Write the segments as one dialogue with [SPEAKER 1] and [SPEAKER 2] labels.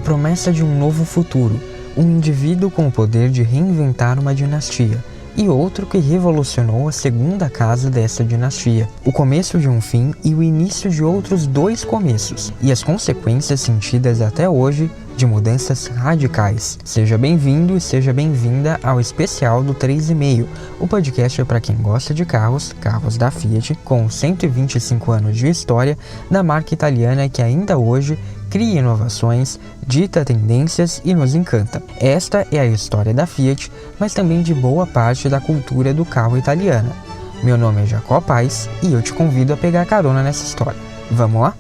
[SPEAKER 1] a promessa de um novo futuro, um indivíduo com o poder de reinventar uma dinastia, e outro que revolucionou a segunda casa dessa dinastia, o começo de um fim e o início de outros dois começos, e as consequências sentidas até hoje de mudanças radicais. Seja bem-vindo e seja bem-vinda ao especial do 3,5, o podcast para quem gosta de carros da Fiat, com 125 anos de história da marca italiana que ainda hoje cria inovações, dita tendências e nos encanta. Esta é a história da Fiat, mas também de boa parte da cultura do carro italiana. Meu nome é Jacó Paz e eu te convido a pegar carona nessa história. Vamos lá?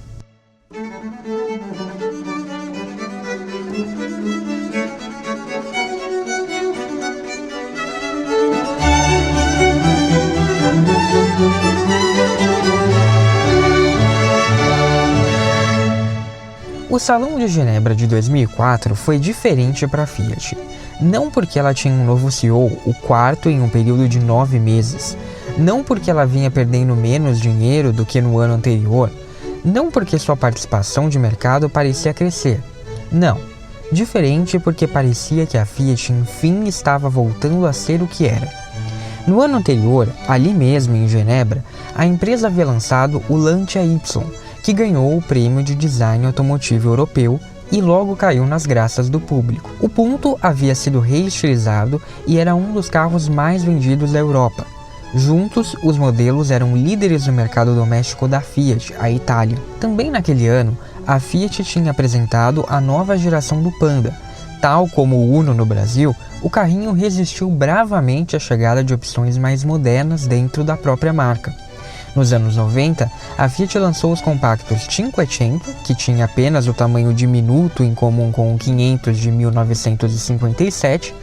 [SPEAKER 1] O Salão de Genebra de 2004 foi diferente para a Fiat. Não porque ela tinha um novo CEO, o quarto em um período de 9 meses. Não porque ela vinha perdendo menos dinheiro do que no ano anterior. Não porque sua participação de mercado parecia crescer. Não. Diferente porque parecia que a Fiat enfim estava voltando a ser o que era. No ano anterior, ali mesmo em Genebra, a empresa havia lançado o Lancia Y, que ganhou o prêmio de design automotivo europeu e logo caiu nas graças do público. O Punto havia sido reestilizado e era um dos carros mais vendidos da Europa. Juntos, os modelos eram líderes no mercado doméstico da Fiat, a Itália. Também naquele ano, a Fiat tinha apresentado a nova geração do Panda. Tal como o Uno no Brasil, o carrinho resistiu bravamente à chegada de opções mais modernas dentro da própria marca. Nos anos 90, a Fiat lançou os compactos Cinquecento, que tinha apenas o tamanho diminuto em comum com o 500 de 1957,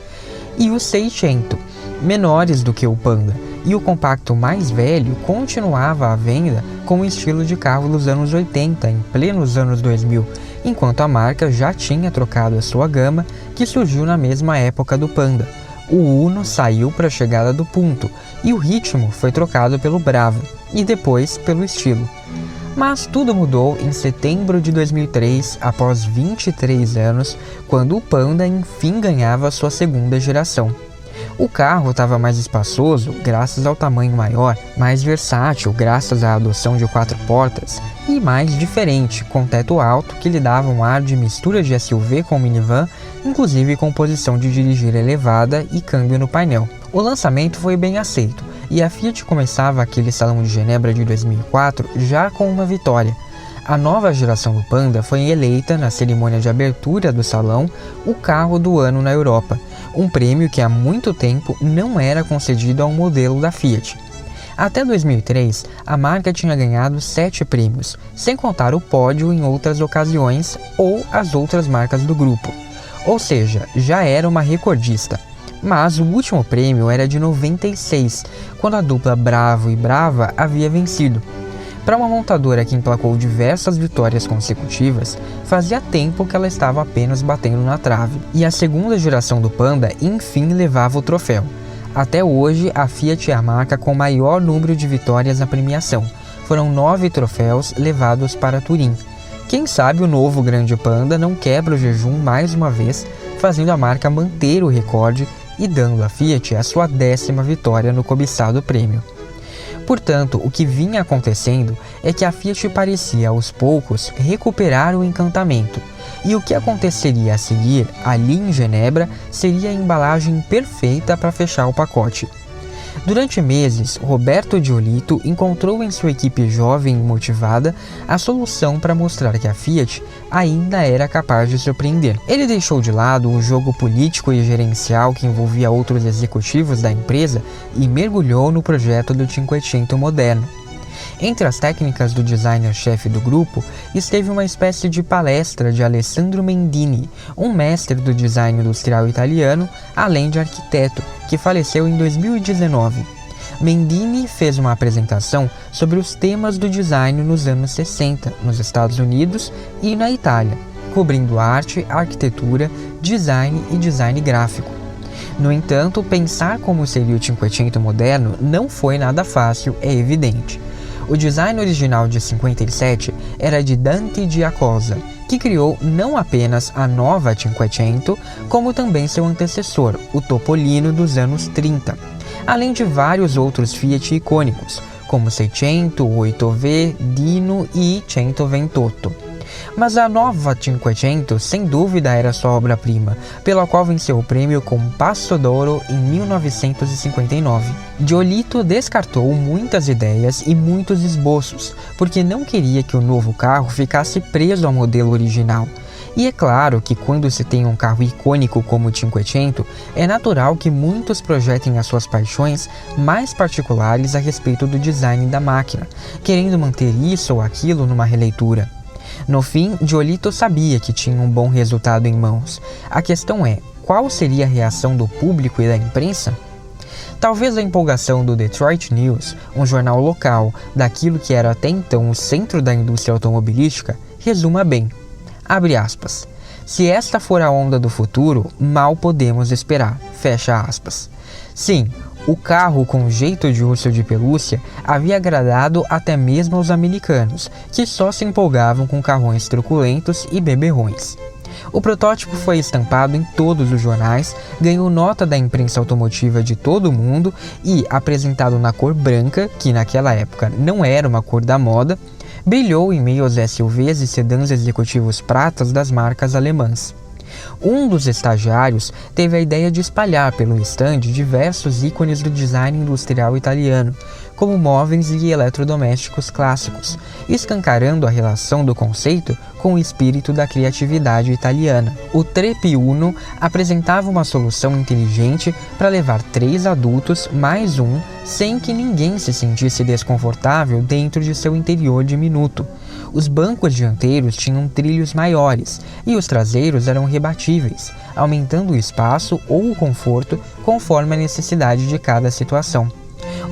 [SPEAKER 1] e o Seicento, menores do que o Panda, e o compacto mais velho continuava à venda com o estilo de carro dos anos 80, em plenos anos 2000, enquanto a marca já tinha trocado a sua gama, que surgiu na mesma época do Panda. O Uno saiu para a chegada do Punto, e o ritmo foi trocado pelo Brava, e depois pelo estilo. Mas tudo mudou em setembro de 2003, após 23 anos, quando o Panda enfim ganhava sua segunda geração. O carro estava mais espaçoso graças ao tamanho maior, mais versátil graças à adoção de 4 portas e mais diferente, com teto alto que lhe dava um ar de mistura de SUV com minivan, inclusive com posição de dirigir elevada e câmbio no painel. O lançamento foi bem aceito e a Fiat começava aquele Salão de Genebra de 2004 já com uma vitória. A nova geração do Panda foi eleita na cerimônia de abertura do salão o carro do ano na Europa, um prêmio que há muito tempo não era concedido a um modelo da Fiat. Até 2003, a marca tinha ganhado 7 prêmios, sem contar o pódio em outras ocasiões ou as outras marcas do grupo. Ou seja, já era uma recordista. Mas o último prêmio era de 96, quando a dupla Bravo e Brava havia vencido. Para uma montadora que emplacou diversas vitórias consecutivas, fazia tempo que ela estava apenas batendo na trave, e a segunda geração do Panda enfim levava o troféu. Até hoje, a Fiat é a marca com maior número de vitórias na premiação. Foram 9 troféus levados para Turim. Quem sabe o novo Grande Panda não quebra o jejum mais uma vez, fazendo a marca manter o recorde e dando à Fiat a sua 10ª vitória no cobiçado prêmio. Portanto, o que vinha acontecendo é que a Fiat parecia aos poucos recuperar o encantamento, e o que aconteceria a seguir, ali em Genebra, seria a embalagem perfeita para fechar o pacote. Durante meses, Roberto Giolito encontrou em sua equipe jovem e motivada a solução para mostrar que a Fiat ainda era capaz de surpreender. Ele deixou de lado o jogo político e gerencial que envolvia outros executivos da empresa e mergulhou no projeto do Cinquecento moderno. Entre as técnicas do designer-chefe do grupo, esteve uma espécie de palestra de Alessandro Mendini, um mestre do design industrial italiano, além de arquiteto, que faleceu em 2019. Mendini fez uma apresentação sobre os temas do design nos anos 60, nos Estados Unidos e na Itália, cobrindo arte, arquitetura, design e design gráfico. No entanto, pensar como seria o Cinquecento moderno não foi nada fácil, é evidente. O design original de 57 era de Dante Giacosa, que criou não apenas a nova Cinquecento, como também seu antecessor, o Topolino dos anos 30, além de vários outros Fiat icônicos, como 600, 8V, Dino e Centoventotto. Mas a nova Cinquecento, sem dúvida, era sua obra-prima, pela qual venceu o prêmio com Passo d'Oro em 1959. Giolito descartou muitas ideias e muitos esboços, porque não queria que o novo carro ficasse preso ao modelo original. E é claro que quando se tem um carro icônico como o Cinquecento, é natural que muitos projetem as suas paixões mais particulares a respeito do design da máquina, querendo manter isso ou aquilo numa releitura. No fim, Giolito sabia que tinha um bom resultado em mãos. A questão é, qual seria a reação do público e da imprensa? Talvez a empolgação do Detroit News, um jornal local daquilo que era até então o centro da indústria automobilística, resuma bem. Abre aspas. Se esta for a onda do futuro, mal podemos esperar. Fecha aspas. Sim, o carro com jeito de urso de pelúcia havia agradado até mesmo aos americanos, que só se empolgavam com carrões truculentos e beberrões. O protótipo foi estampado em todos os jornais, ganhou nota da imprensa automotiva de todo o mundo e, apresentado na cor branca, que naquela época não era uma cor da moda, brilhou em meio aos SUVs e sedãs executivos pratas das marcas alemãs. Um dos estagiários teve a ideia de espalhar pelo stand diversos ícones do design industrial italiano, como móveis e eletrodomésticos clássicos, escancarando a relação do conceito com o espírito da criatividade italiana. O Trepiuno apresentava uma solução inteligente para levar 3 adultos mais um, sem que ninguém se sentisse desconfortável dentro de seu interior diminuto. Os bancos dianteiros tinham trilhos maiores e os traseiros eram rebatíveis, aumentando o espaço ou o conforto conforme a necessidade de cada situação.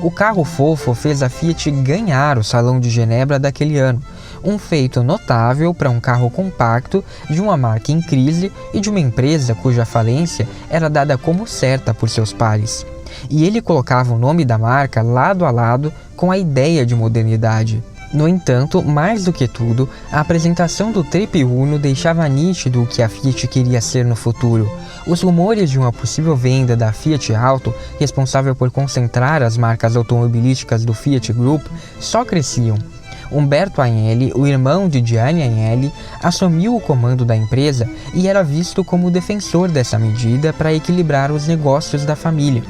[SPEAKER 1] O carro fofo fez a Fiat ganhar o Salão de Genebra daquele ano, um feito notável para um carro compacto de uma marca em crise e de uma empresa cuja falência era dada como certa por seus pares. E ele colocava o nome da marca lado a lado com a ideia de modernidade. No entanto, mais do que tudo, a apresentação do Trepiuno deixava nítido o que a Fiat queria ser no futuro. Os rumores de uma possível venda da Fiat Auto, responsável por concentrar as marcas automobilísticas do Fiat Group, só cresciam. Umberto Agnelli, o irmão de Gianni Agnelli, assumiu o comando da empresa e era visto como defensor dessa medida para equilibrar os negócios da família.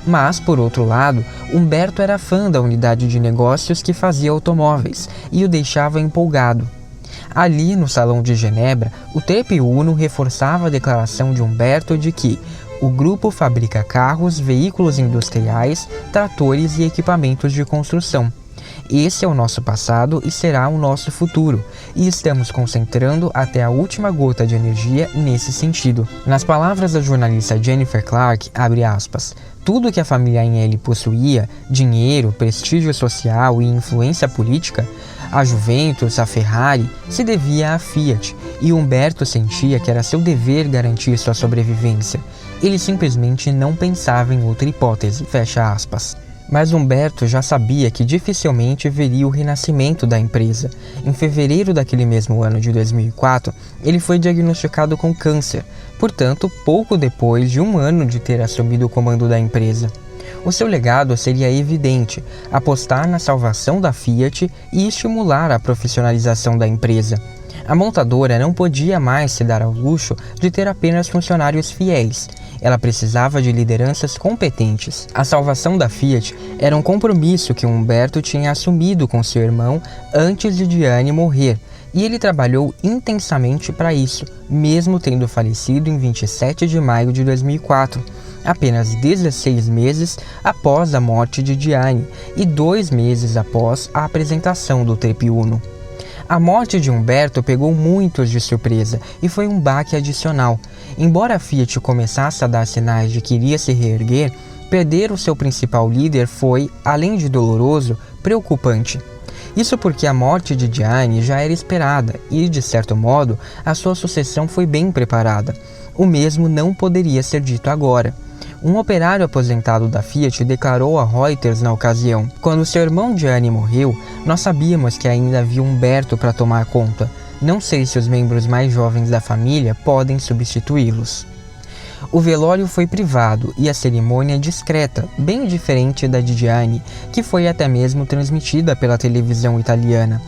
[SPEAKER 1] Mas, por outro lado, Umberto era fã da unidade de negócios que fazia automóveis e o deixava empolgado. Ali, no Salão de Genebra, o Trepiuno reforçava a declaração de Umberto de que o grupo fabrica carros, veículos industriais, tratores e equipamentos de construção. Esse é o nosso passado e será o nosso futuro, e estamos concentrando até a última gota de energia nesse sentido. Nas palavras da jornalista Jennifer Clark, abre aspas, tudo que a família Agnelli possuía, dinheiro, prestígio social e influência política, a Juventus, a Ferrari, se devia à Fiat, e Umberto sentia que era seu dever garantir sua sobrevivência. Ele simplesmente não pensava em outra hipótese, fecha aspas. Mas Umberto já sabia que dificilmente veria o renascimento da empresa. Em fevereiro daquele mesmo ano de 2004, ele foi diagnosticado com câncer, portanto, pouco depois de um ano de ter assumido o comando da empresa. O seu legado seria evidente, apostar na salvação da Fiat e estimular a profissionalização da empresa. A montadora não podia mais se dar ao luxo de ter apenas funcionários fiéis. Ela precisava de lideranças competentes. A salvação da Fiat era um compromisso que Umberto tinha assumido com seu irmão antes de Gianni morrer, e ele trabalhou intensamente para isso, mesmo tendo falecido em 27 de maio de 2004, apenas 16 meses após a morte de Gianni e 2 meses após a apresentação do Trepiuno. A morte de Umberto pegou muitos de surpresa e foi um baque adicional. Embora a Fiat começasse a dar sinais de que iria se reerguer, perder o seu principal líder foi, além de doloroso, preocupante. Isso porque a morte de Gianni já era esperada e, de certo modo, a sua sucessão foi bem preparada. O mesmo não poderia ser dito agora. Um operário aposentado da Fiat declarou a Reuters na ocasião: quando seu irmão Gianni morreu, nós sabíamos que ainda havia Umberto para tomar conta. Não sei se os membros mais jovens da família podem substituí-los. O velório foi privado e a cerimônia discreta, bem diferente da de Gianni, que foi até mesmo transmitida pela televisão italiana.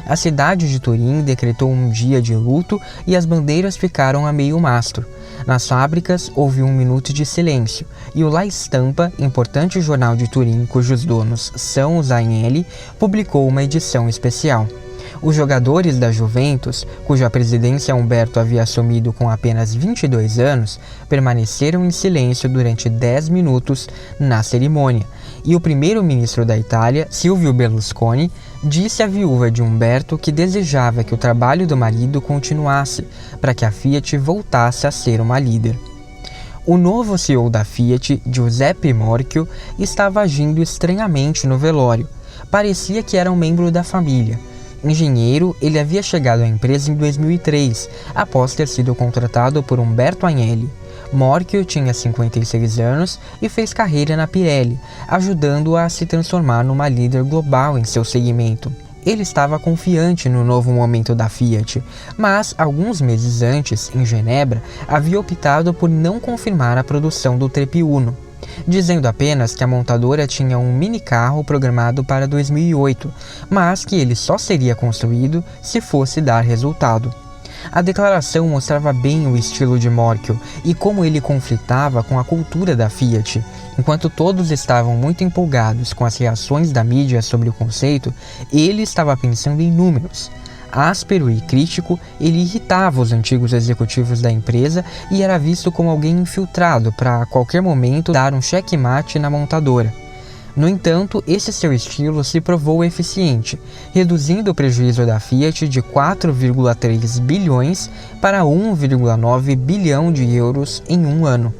[SPEAKER 1] A cidade de Turim decretou um dia de luto e as bandeiras ficaram a meio mastro. Nas fábricas houve 1 minuto de silêncio e o La Stampa, importante jornal de Turim cujos donos são os Agnelli, publicou uma edição especial. Os jogadores da Juventus, cuja presidência Umberto havia assumido com apenas 22 anos, permaneceram em silêncio durante 10 minutos na cerimônia, e o primeiro-ministro da Itália, Silvio Berlusconi, disse à viúva de Umberto que desejava que o trabalho do marido continuasse, para que a Fiat voltasse a ser uma líder. O novo CEO da Fiat, Giuseppe Morchio, estava agindo estranhamente no velório. Parecia que era um membro da família. Engenheiro, ele havia chegado à empresa em 2003, após ter sido contratado por Umberto Agnelli. Morchio tinha 56 anos e fez carreira na Pirelli, ajudando-a a se transformar numa líder global em seu segmento. Ele estava confiante no novo momento da Fiat, mas, alguns meses antes, em Genebra, havia optado por não confirmar a produção do Trepi Uno, dizendo apenas que a montadora tinha um mini-carro programado para 2008, mas que ele só seria construído se fosse dar resultado. A declaração mostrava bem o estilo de Morchio e como ele conflitava com a cultura da Fiat. Enquanto todos estavam muito empolgados com as reações da mídia sobre o conceito, ele estava pensando em números. Áspero e crítico, ele irritava os antigos executivos da empresa e era visto como alguém infiltrado para a qualquer momento dar um checkmate na montadora. No entanto, esse seu estilo se provou eficiente, reduzindo o prejuízo da Fiat de 4,3 bilhões para 1,9 bilhão de euros em um ano.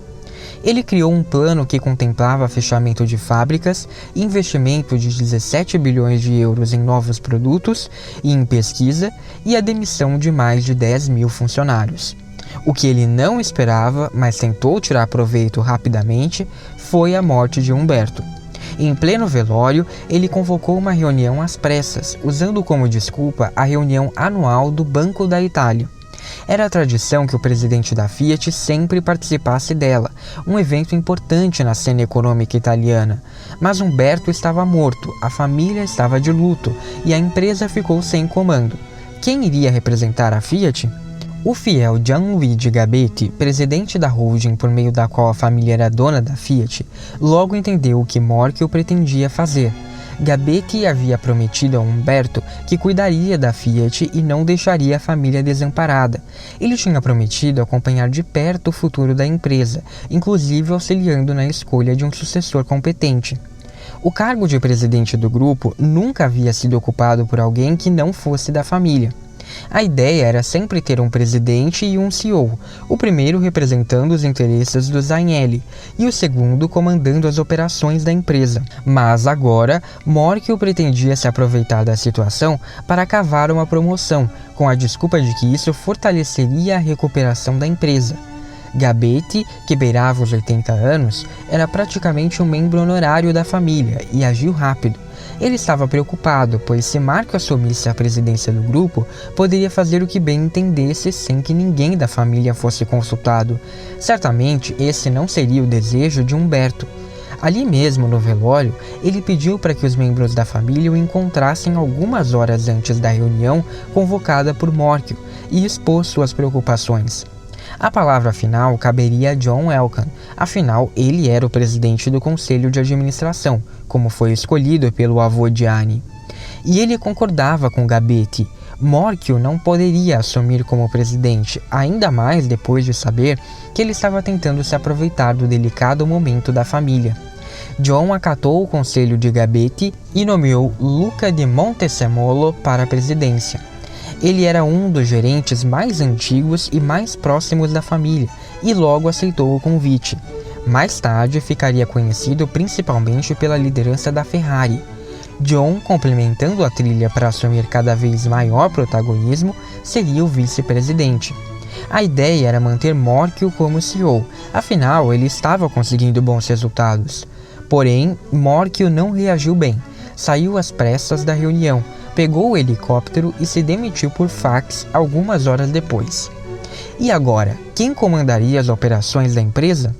[SPEAKER 1] Ele criou um plano que contemplava fechamento de fábricas, investimento de 17 bilhões de euros em novos produtos e em pesquisa e a demissão de mais de 10 mil funcionários. O que ele não esperava, mas tentou tirar proveito rapidamente, foi a morte de Umberto. Em pleno velório, ele convocou uma reunião às pressas, usando como desculpa a reunião anual do Banco da Itália. Era a tradição que o presidente da Fiat sempre participasse dela, um evento importante na cena econômica italiana. Mas Umberto estava morto, a família estava de luto e a empresa ficou sem comando. Quem iria representar a Fiat? O fiel Gianluigi Gabetti, presidente da holding por meio da qual a família era dona da Fiat, logo entendeu o que Morchio pretendia fazer. Gabetti havia prometido a Umberto que cuidaria da Fiat e não deixaria a família desamparada. Ele tinha prometido acompanhar de perto o futuro da empresa, inclusive auxiliando na escolha de um sucessor competente. O cargo de presidente do grupo nunca havia sido ocupado por alguém que não fosse da família. A ideia era sempre ter um presidente e um CEO, o primeiro representando os interesses dos Agnelli e o segundo comandando as operações da empresa. Mas agora, Morchio pretendia se aproveitar da situação para cavar uma promoção, com a desculpa de que isso fortaleceria a recuperação da empresa. Gabetti, que beirava os 80 anos, era praticamente um membro honorário da família e agiu rápido. Ele estava preocupado, pois se Marco assumisse a presidência do grupo, poderia fazer o que bem entendesse sem que ninguém da família fosse consultado. Certamente, esse não seria o desejo de Umberto. Ali mesmo, no velório, ele pediu para que os membros da família o encontrassem algumas horas antes da reunião convocada por Morchio e expôs suas preocupações. A palavra final caberia a John Elkann, afinal ele era o presidente do conselho de administração, como foi escolhido pelo avô Gianni. E ele concordava com Gabetti. Morchio não poderia assumir como presidente, ainda mais depois de saber que ele estava tentando se aproveitar do delicado momento da família. John acatou o conselho de Gabetti e nomeou Luca di Montezemolo para a presidência. Ele era um dos gerentes mais antigos e mais próximos da família e logo aceitou o convite. Mais tarde ficaria conhecido principalmente pela liderança da Ferrari. John, complementando a trilha para assumir cada vez maior protagonismo, seria o vice-presidente. A ideia era manter Morchio como CEO, afinal ele estava conseguindo bons resultados. Porém, Morchio não reagiu bem. Saiu às pressas da reunião, pegou o helicóptero e se demitiu por fax algumas horas depois. E agora, quem comandaria as operações da empresa?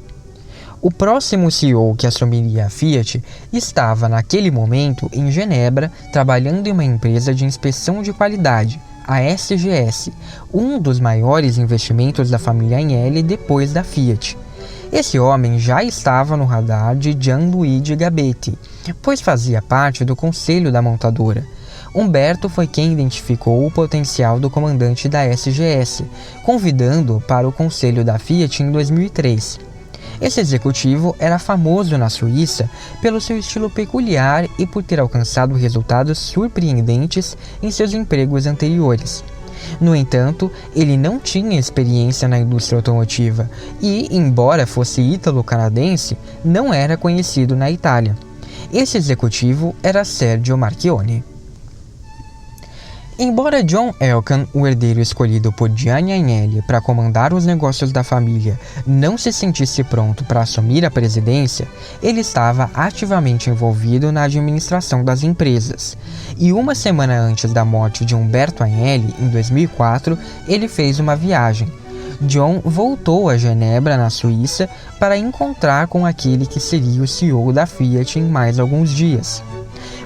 [SPEAKER 1] O próximo CEO que assumiria a Fiat estava, naquele momento, em Genebra, trabalhando em uma empresa de inspeção de qualidade, a SGS, um dos maiores investimentos da família Agnelli depois da Fiat. Esse homem já estava no radar de Gianluigi Gabetti, pois fazia parte do conselho da montadora. Umberto foi quem identificou o potencial do comandante da SGS, convidando-o para o conselho da Fiat em 2003. Esse executivo era famoso na Suíça pelo seu estilo peculiar e por ter alcançado resultados surpreendentes em seus empregos anteriores. No entanto, ele não tinha experiência na indústria automotiva e, embora fosse ítalo-canadense, não era conhecido na Itália. Esse executivo era Sergio Marchionne. Embora John Elkann, o herdeiro escolhido por Gianni Agnelli para comandar os negócios da família, não se sentisse pronto para assumir a presidência, ele estava ativamente envolvido na administração das empresas. E uma semana antes da morte de Umberto Agnelli, em 2004, ele fez uma viagem. John voltou a Genebra, na Suíça, para encontrar com aquele que seria o CEO da Fiat em mais alguns dias.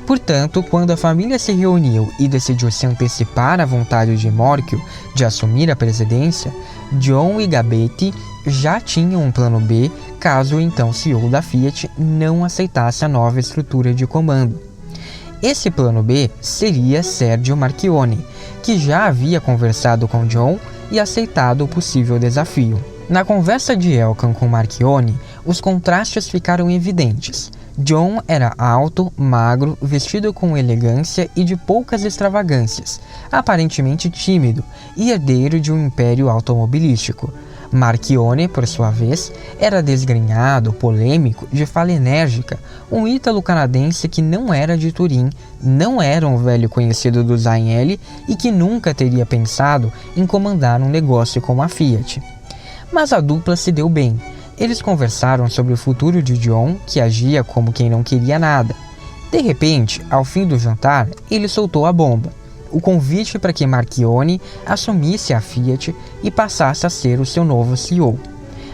[SPEAKER 1] Portanto, quando a família se reuniu e decidiu se antecipar à vontade de Morchio de assumir a presidência, John e Gabetti já tinham um plano B caso o então CEO da Fiat não aceitasse a nova estrutura de comando. Esse plano B seria Sergio Marchionne, que já havia conversado com John e aceitado o possível desafio. Na conversa de Elkann com Marchionne, os contrastes ficaram evidentes. John era alto, magro, vestido com elegância e de poucas extravagâncias, aparentemente tímido e herdeiro de um império automobilístico. Marchionne, por sua vez, era desgrenhado, polêmico, de fala enérgica, um ítalo-canadense que não era de Turim, não era um velho conhecido dos Agnelli e que nunca teria pensado em comandar um negócio como a Fiat. Mas a dupla se deu bem. Eles conversaram sobre o futuro de John, que agia como quem não queria nada. De repente, ao fim do jantar, ele soltou a bomba. O convite para que Marchionne assumisse a Fiat e passasse a ser o seu novo CEO.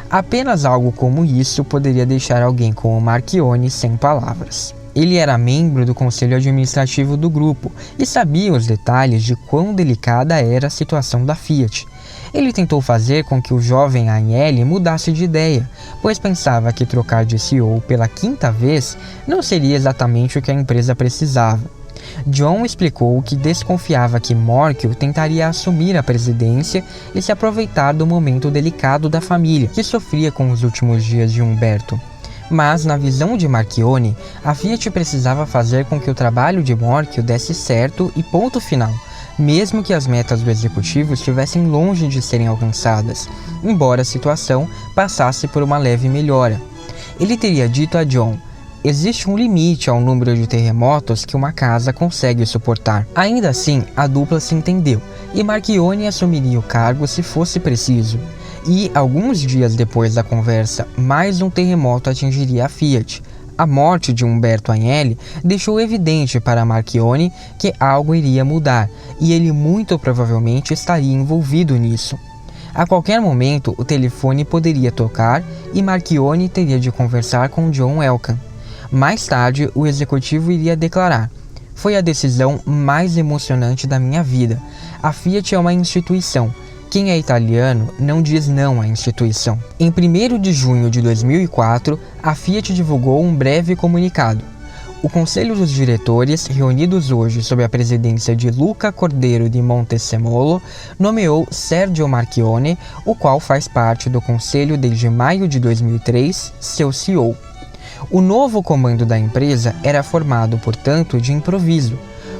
[SPEAKER 1] Apenas algo como isso poderia deixar alguém como Marchionne sem palavras. Ele era membro do conselho administrativo do grupo e sabia os detalhes de quão delicada era a situação da Fiat. Ele tentou fazer com que o jovem Agnelli mudasse de ideia, pois pensava que trocar de CEO pela quinta vez não seria exatamente o que a empresa precisava. John explicou que desconfiava que Morchio tentaria assumir a presidência e se aproveitar do momento delicado da família, que sofria com os últimos dias de Umberto. Mas, na visão de Marchionne, a Fiat precisava fazer com que o trabalho de Morchio desse certo e ponto final, mesmo que as metas do executivo estivessem longe de serem alcançadas, embora a situação passasse por uma leve melhora. Ele teria dito a John: existe um limite ao número de terremotos que uma casa consegue suportar. Ainda assim, a dupla se entendeu, e Marchionne assumiria o cargo se fosse preciso. E, alguns dias depois da conversa, mais um terremoto atingiria a Fiat. A morte de Umberto Agnelli deixou evidente para Marchionne que algo iria mudar, e ele muito provavelmente estaria envolvido nisso. A qualquer momento, o telefone poderia tocar e Marchionne teria de conversar com John Elkann. Mais tarde, o executivo iria declarar: "Foi a decisão mais emocionante da minha vida. A Fiat é uma instituição. Quem é italiano não diz não à instituição." Em 1º de junho de 2004, a Fiat divulgou um breve comunicado. O Conselho dos Diretores, reunidos hoje sob a presidência de Luca Cordeiro di Montesemolo, nomeou Sergio Marchionne, o qual faz parte do Conselho desde maio de 2003, seu CEO. O novo comando da empresa era formado, portanto, de improviso.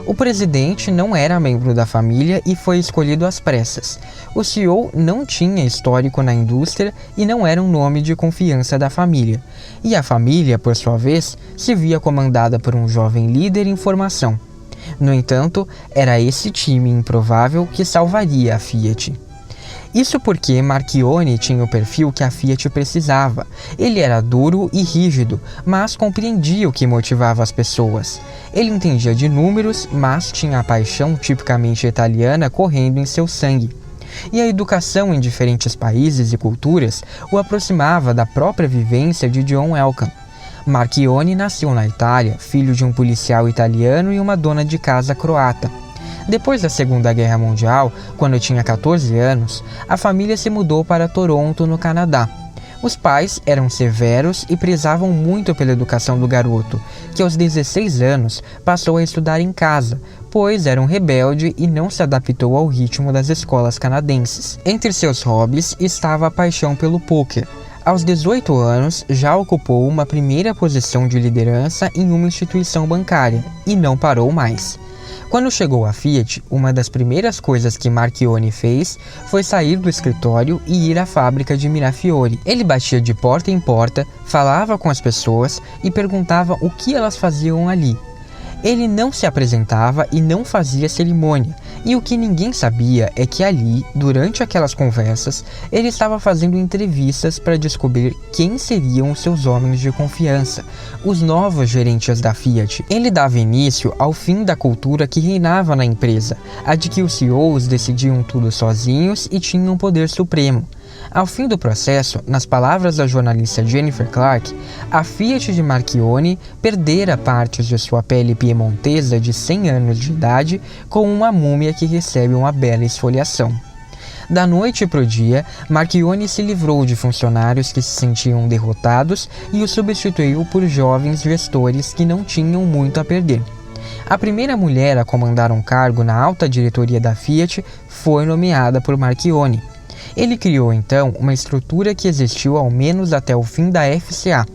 [SPEAKER 1] O presidente não era membro da família e foi escolhido às pressas. O CEO não tinha histórico na indústria e não era um nome de confiança da família. E a família, por sua vez, se via comandada por um jovem líder em formação. No entanto, era esse time improvável que salvaria a Fiat. Isso porque Marchionni tinha o perfil que a Fiat precisava. Ele era duro e rígido, mas compreendia o que motivava as pessoas. Ele entendia de números, mas tinha a paixão tipicamente italiana correndo em seu sangue. E a educação em diferentes países e culturas o aproximava da própria vivência de John Elkann. Marchionni nasceu na Itália, filho de um policial italiano e uma dona de casa croata. Depois da Segunda Guerra Mundial, quando tinha 14 anos, a família se mudou para Toronto, no Canadá. Os pais eram severos e prezavam muito pela educação do garoto, que aos 16 anos passou a estudar em casa, pois era um rebelde e não se adaptou ao ritmo das escolas canadenses. Entre seus hobbies estava a paixão pelo pôquer. Aos 18 anos, já ocupou uma primeira posição de liderança em uma instituição bancária e não parou mais. Quando chegou à Fiat, uma das primeiras coisas que Marchionni fez foi sair do escritório e ir à fábrica de Mirafiori. Ele batia de porta em porta, falava com as pessoas e perguntava o que elas faziam ali. Ele não se apresentava e não fazia cerimônia, e o que ninguém sabia é que ali, durante aquelas conversas, ele estava fazendo entrevistas para descobrir quem seriam os seus homens de confiança, os novos gerentes da Fiat. Ele dava início ao fim da cultura que reinava na empresa, a de que os CEOs decidiam tudo sozinhos e tinham poder supremo. Ao fim do processo, nas palavras da jornalista Jennifer Clark, a Fiat de Marchionni perdera partes de sua pele piemontesa de 100 anos de idade como uma múmia que recebe uma bela esfoliação. Da noite para o dia, Marchionni se livrou de funcionários que se sentiam derrotados e os substituiu por jovens gestores que não tinham muito a perder. A primeira mulher a comandar um cargo na alta diretoria da Fiat foi nomeada por Marchionni. Ele criou então uma estrutura que existiu ao menos até o fim da FCA,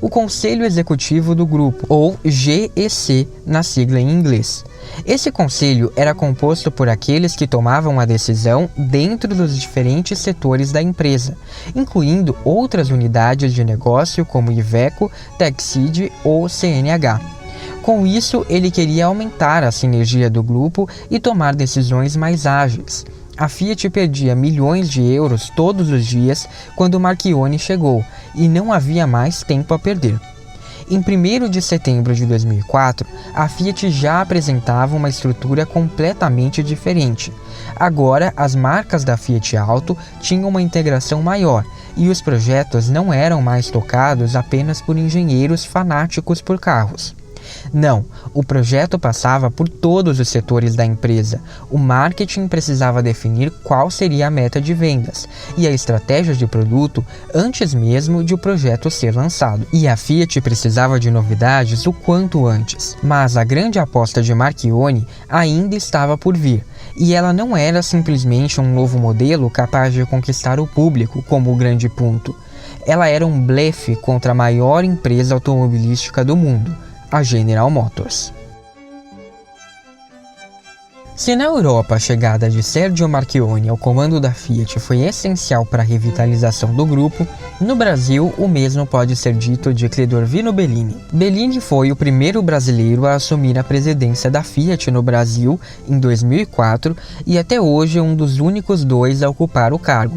[SPEAKER 1] o Conselho Executivo do Grupo, ou GEC na sigla em inglês. Esse conselho era composto por aqueles que tomavam a decisão dentro dos diferentes setores da empresa, incluindo outras unidades de negócio como Iveco, Texid ou CNH. Com isso, ele queria aumentar a sinergia do grupo e tomar decisões mais ágeis. A Fiat perdia milhões de euros todos os dias quando Marchionni chegou e não havia mais tempo a perder. Em 1º de setembro de 2004, a Fiat já apresentava uma estrutura completamente diferente. Agora, as marcas da Fiat Auto tinham uma integração maior e os projetos não eram mais tocados apenas por engenheiros fanáticos por carros. Não, o projeto passava por todos os setores da empresa. O marketing precisava definir qual seria a meta de vendas e a estratégia de produto antes mesmo de o projeto ser lançado. E a Fiat precisava de novidades o quanto antes. Mas a grande aposta de Marchionni ainda estava por vir. E ela não era simplesmente um novo modelo capaz de conquistar o público como o grande ponto. Ela era um blefe contra a maior empresa automobilística do mundo, a General Motors. Se na Europa a chegada de Sergio Marchionni ao comando da Fiat foi essencial para a revitalização do grupo, no Brasil o mesmo pode ser dito de Cledorvino Bellini. Bellini foi o primeiro brasileiro a assumir a presidência da Fiat no Brasil em 2004 e até hoje é um dos únicos dois a ocupar o cargo.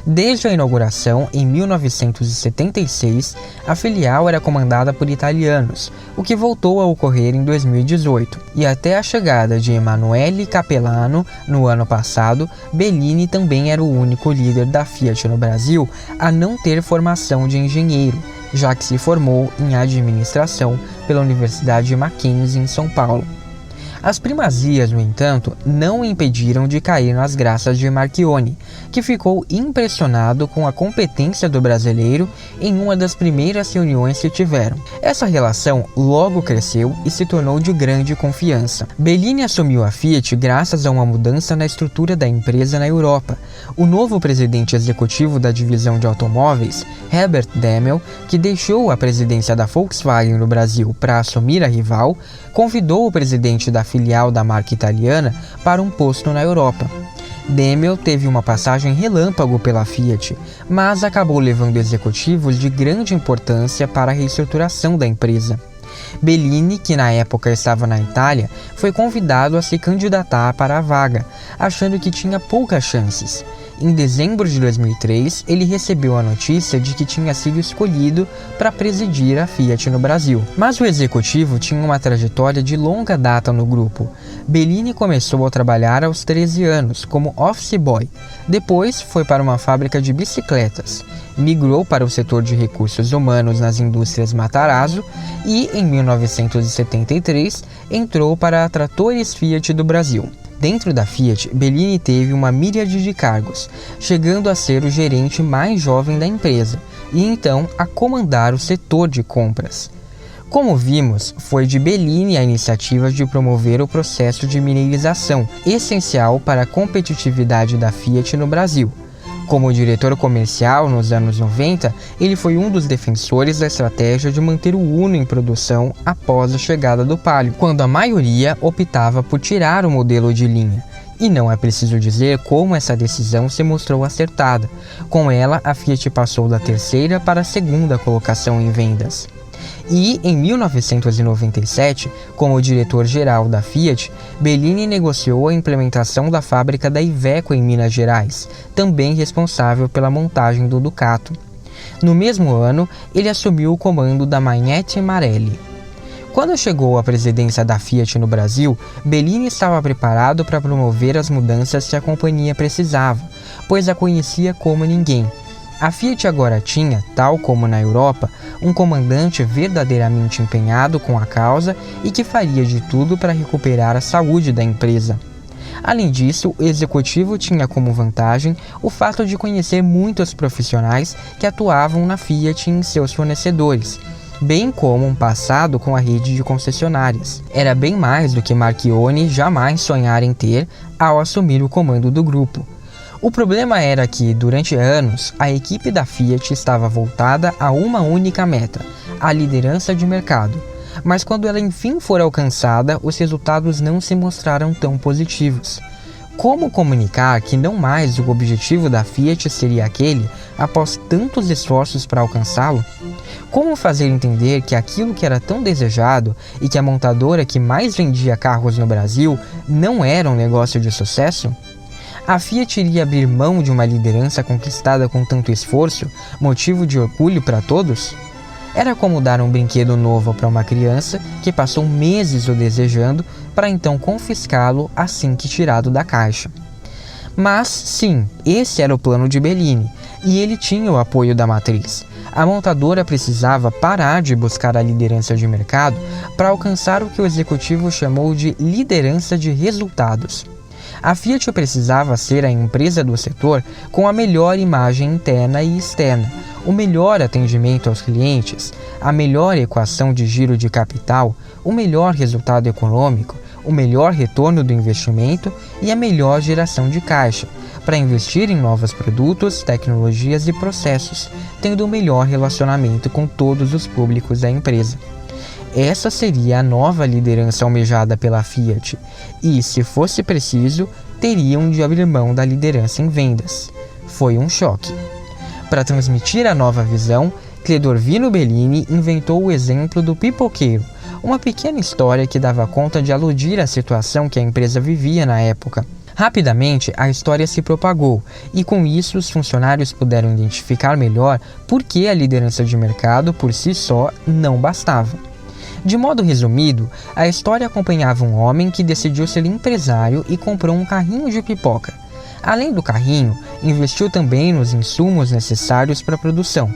[SPEAKER 1] Desde a inauguração, em 1976, a filial era comandada por italianos, o que voltou a ocorrer em 2018. E até a chegada de Emanuele Capellano no ano passado, Bellini também era o único líder da Fiat no Brasil a não ter formação de engenheiro, já que se formou em administração pela Universidade Mackenzie em São Paulo. As primazias, no entanto, não o impediram de cair nas graças de Marchionni, que ficou impressionado com a competência do brasileiro em uma das primeiras reuniões que tiveram. Essa relação logo cresceu e se tornou de grande confiança. Bellini assumiu a Fiat graças a uma mudança na estrutura da empresa na Europa. O novo presidente executivo da divisão de automóveis, Herbert Demel, que deixou a presidência da Volkswagen no Brasil para assumir a rival, convidou o presidente da filial da marca italiana para um posto na Europa. Demel teve uma passagem relâmpago pela Fiat, mas acabou levando executivos de grande importância para a reestruturação da empresa. Bellini, que na época estava na Itália, foi convidado a se candidatar para a vaga, achando que tinha poucas chances. Em dezembro de 2003, ele recebeu a notícia de que tinha sido escolhido para presidir a Fiat no Brasil. Mas o executivo tinha uma trajetória de longa data no grupo. Bellini começou a trabalhar aos 13 anos como office boy. Depois foi para uma fábrica de bicicletas. Migrou para o setor de recursos humanos nas indústrias Matarazzo e, em 1973, entrou para a Tratores Fiat do Brasil. Dentro da Fiat, Bellini teve uma míriade de cargos, chegando a ser o gerente mais jovem da empresa e então a comandar o setor de compras. Como vimos, foi de Bellini a iniciativa de promover o processo de mineirização, essencial para a competitividade da Fiat no Brasil. Como diretor comercial nos anos 90, ele foi um dos defensores da estratégia de manter o Uno em produção após a chegada do Palio, quando a maioria optava por tirar o modelo de linha. E não é preciso dizer como essa decisão se mostrou acertada. Com ela, a Fiat passou da terceira para a segunda colocação em vendas. E, em 1997, como diretor-geral da Fiat, Bellini negociou a implementação da fábrica da Iveco em Minas Gerais, também responsável pela montagem do Ducato. No mesmo ano, ele assumiu o comando da Magneti Marelli. Quando chegou à presidência da Fiat no Brasil, Bellini estava preparado para promover as mudanças que a companhia precisava, pois a conhecia como ninguém. A Fiat agora tinha, tal como na Europa, um comandante verdadeiramente empenhado com a causa e que faria de tudo para recuperar a saúde da empresa. Além disso, o executivo tinha como vantagem o fato de conhecer muitos profissionais que atuavam na Fiat e em seus fornecedores, bem como um passado com a rede de concessionárias. Era bem mais do que Marchionni jamais sonhara em ter ao assumir o comando do grupo. O problema era que, durante anos, a equipe da Fiat estava voltada a uma única meta, a liderança de mercado. Mas quando ela enfim for alcançada, os resultados não se mostraram tão positivos. Como comunicar que não mais o objetivo da Fiat seria aquele após tantos esforços para alcançá-lo? Como fazer entender que aquilo que era tão desejado e que a montadora que mais vendia carros no Brasil não era um negócio de sucesso? A Fiat iria abrir mão de uma liderança conquistada com tanto esforço, motivo de orgulho para todos? Era como dar um brinquedo novo para uma criança que passou meses o desejando para então confiscá-lo assim que tirado da caixa. Mas, sim, esse era o plano de Bellini, e ele tinha o apoio da matriz. A montadora precisava parar de buscar a liderança de mercado para alcançar o que o executivo chamou de liderança de resultados. A Fiat precisava ser a empresa do setor com a melhor imagem interna e externa, o melhor atendimento aos clientes, a melhor equação de giro de capital, o melhor resultado econômico, o melhor retorno do investimento e a melhor geração de caixa, para investir em novos produtos, tecnologias e processos, tendo o melhor relacionamento com todos os públicos da empresa. Essa seria a nova liderança almejada pela Fiat e, se fosse preciso, teriam de abrir mão da liderança em vendas. Foi um choque. Para transmitir a nova visão, Cledorvino Bellini inventou o exemplo do pipoqueiro, uma pequena história que dava conta de aludir à situação que a empresa vivia na época. Rapidamente, a história se propagou e, com isso, os funcionários puderam identificar melhor por que a liderança de mercado por si só não bastava. De modo resumido, a história acompanhava um homem que decidiu ser empresário e comprou um carrinho de pipoca. Além do carrinho, investiu também nos insumos necessários para a produção.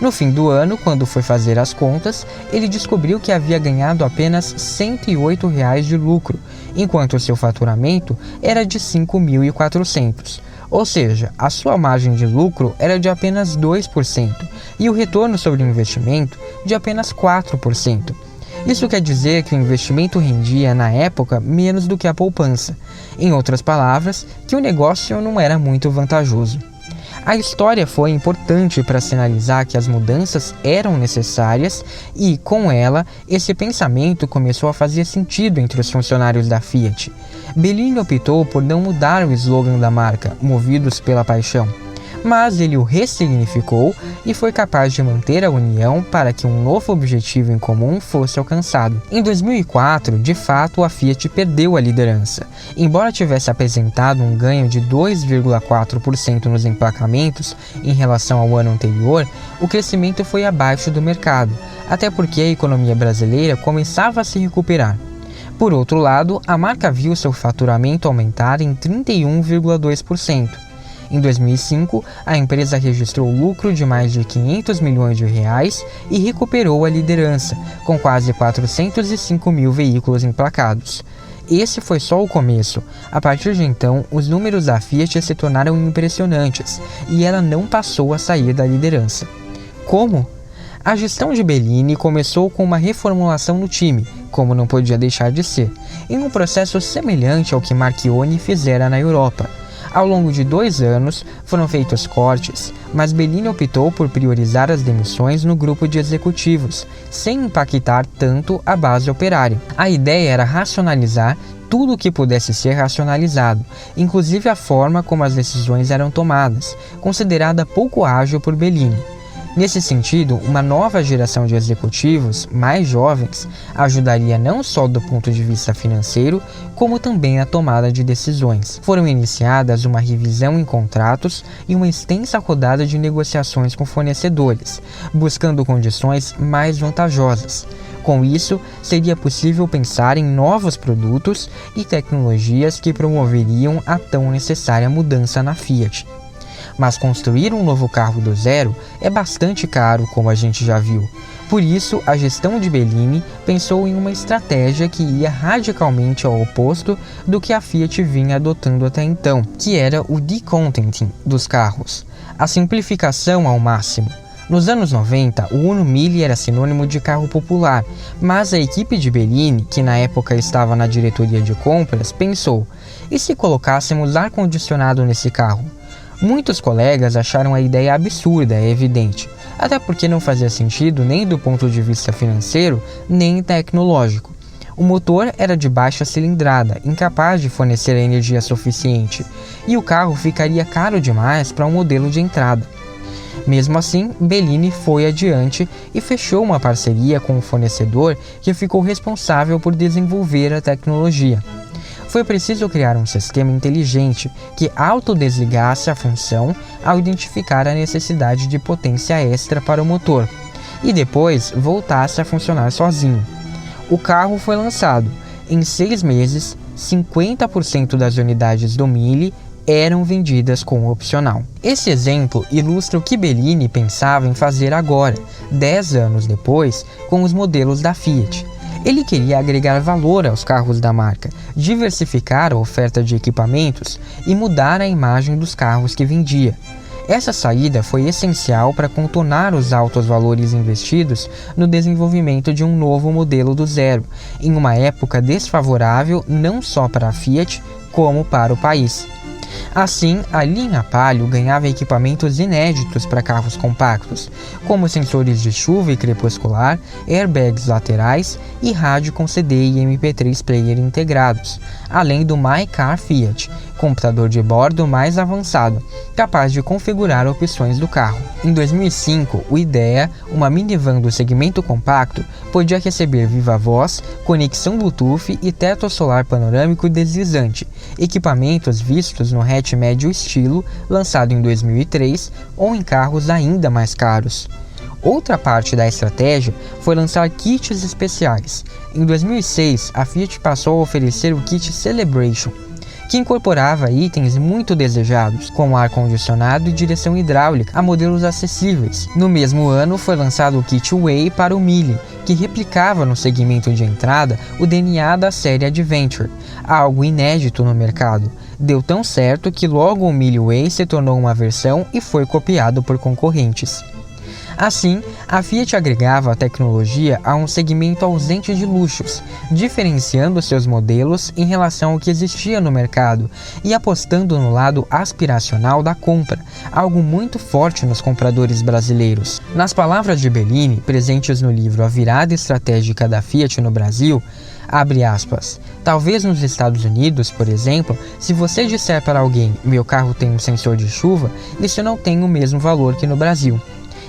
[SPEAKER 1] No fim do ano, quando foi fazer as contas, ele descobriu que havia ganhado apenas R$ 108 de lucro, enquanto seu faturamento era de 5.400. Ou seja, a sua margem de lucro era de apenas 2% e o retorno sobre o investimento de apenas 4%. Isso quer dizer que o investimento rendia, na época, menos do que a poupança. Em outras palavras, que o negócio não era muito vantajoso. A história foi importante para sinalizar que as mudanças eram necessárias e, com ela, esse pensamento começou a fazer sentido entre os funcionários da Fiat. Bellini optou por não mudar o slogan da marca, movidos pela paixão, mas ele o ressignificou e foi capaz de manter a união para que um novo objetivo em comum fosse alcançado. Em 2004, de fato, a Fiat perdeu a liderança. Embora tivesse apresentado um ganho de 2,4% nos emplacamentos em relação ao ano anterior, o crescimento foi abaixo do mercado, até porque a economia brasileira começava a se recuperar. Por outro lado, a marca viu seu faturamento aumentar em 31,2%. Em 2005, a empresa registrou lucro de mais de 500 milhões de reais e recuperou a liderança, com quase 405 mil veículos emplacados. Esse foi só o começo. A partir de então, os números da Fiat se tornaram impressionantes e ela não passou a sair da liderança. Como? A gestão de Bellini começou com uma reformulação no time, como não podia deixar de ser, em um processo semelhante ao que Marchionni fizera na Europa. Ao longo de 2 anos, foram feitos cortes, mas Bellini optou por priorizar as demissões no grupo de executivos, sem impactar tanto a base operária. A ideia era racionalizar tudo o que pudesse ser racionalizado, inclusive a forma como as decisões eram tomadas, considerada pouco ágil por Bellini. Nesse sentido, uma nova geração de executivos mais jovens ajudaria não só do ponto de vista financeiro, como também na tomada de decisões. Foram iniciadas uma revisão em contratos e uma extensa rodada de negociações com fornecedores, buscando condições mais vantajosas. Com isso, seria possível pensar em novos produtos e tecnologias que promoveriam a tão necessária mudança na Fiat. Mas construir um novo carro do zero é bastante caro, como a gente já viu. Por isso, a gestão de Bellini pensou em uma estratégia que ia radicalmente ao oposto do que a Fiat vinha adotando até então, que era o decontenting dos carros, a simplificação ao máximo. Nos anos 90, o Uno Mille era sinônimo de carro popular, mas a equipe de Bellini, que na época estava na diretoria de compras, pensou: e se colocássemos ar-condicionado nesse carro? Muitos colegas acharam a ideia absurda, é evidente, até porque não fazia sentido nem do ponto de vista financeiro, nem tecnológico. O motor era de baixa cilindrada, incapaz de fornecer energia suficiente, e o carro ficaria caro demais para um modelo de entrada. Mesmo assim, Bellini foi adiante e fechou uma parceria com o fornecedor que ficou responsável por desenvolver a tecnologia. Foi preciso criar um sistema inteligente que autodesligasse a função ao identificar a necessidade de potência extra para o motor e depois voltasse a funcionar sozinho. O carro foi lançado. Em 6 meses, 50% das unidades do Mille eram vendidas com o opcional. Esse exemplo ilustra o que Bellini pensava em fazer agora, 10 anos depois, com os modelos da Fiat. Ele queria agregar valor aos carros da marca, diversificar a oferta de equipamentos e mudar a imagem dos carros que vendia. Essa saída foi essencial para contornar os altos valores investidos no desenvolvimento de um novo modelo do zero, em uma época desfavorável não só para a Fiat, como para o país. Assim, a linha Palio ganhava equipamentos inéditos para carros compactos, como sensores de chuva e crepuscular, airbags laterais e rádio com CD e MP3 player integrados, além do My Car Fiat, computador de bordo mais avançado, capaz de configurar opções do carro. Em 2005, o Idea, uma minivan do segmento compacto, podia receber viva voz, conexão Bluetooth e teto solar panorâmico deslizante, equipamentos vistos no hatch médio estilo, lançado em 2003, ou em carros ainda mais caros. Outra parte da estratégia foi lançar kits especiais. Em 2006, a Fiat passou a oferecer o kit Celebration, que incorporava itens muito desejados, como ar-condicionado e direção hidráulica, a modelos acessíveis. No mesmo ano, foi lançado o kit Way para o Mille, que replicava no segmento de entrada o DNA da série Adventure, algo inédito no mercado. Deu tão certo que logo o Mille Way se tornou uma versão e foi copiado por concorrentes. Assim, a Fiat agregava a tecnologia a um segmento ausente de luxos, diferenciando seus modelos em relação ao que existia no mercado e apostando no lado aspiracional da compra, algo muito forte nos compradores brasileiros. Nas palavras de Bellini, presentes no livro A Virada Estratégica da Fiat no Brasil, Abre aspas. Talvez nos Estados Unidos, por exemplo, se você disser para alguém meu carro tem um sensor de chuva, isso não tem o mesmo valor que no Brasil.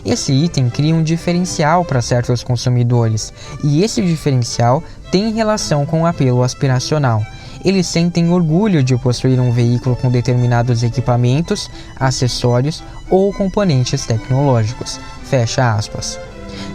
[SPEAKER 1] Esse item cria um diferencial para certos consumidores, e esse diferencial tem relação com o apelo aspiracional. Eles sentem orgulho de possuir um veículo com determinados equipamentos, acessórios ou componentes tecnológicos. Fecha aspas.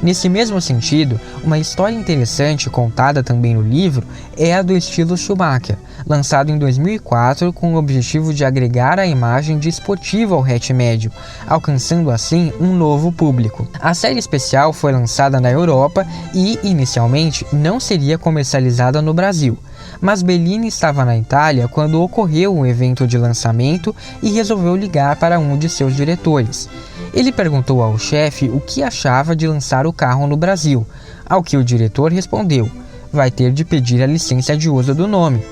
[SPEAKER 1] Nesse mesmo sentido, uma história interessante contada também no livro é a do estilo Schumacher, lançado em 2004 com o objetivo de agregar a imagem de esportivo ao hatch médio, alcançando assim um novo público. A série especial foi lançada na Europa e, inicialmente, não seria comercializada no Brasil. Mas Bellini estava na Itália quando ocorreu o evento de lançamento e resolveu ligar para um de seus diretores. Ele perguntou ao chefe o que achava de lançar o carro no Brasil, ao que o diretor respondeu: vai ter de pedir a licença de uso do nome.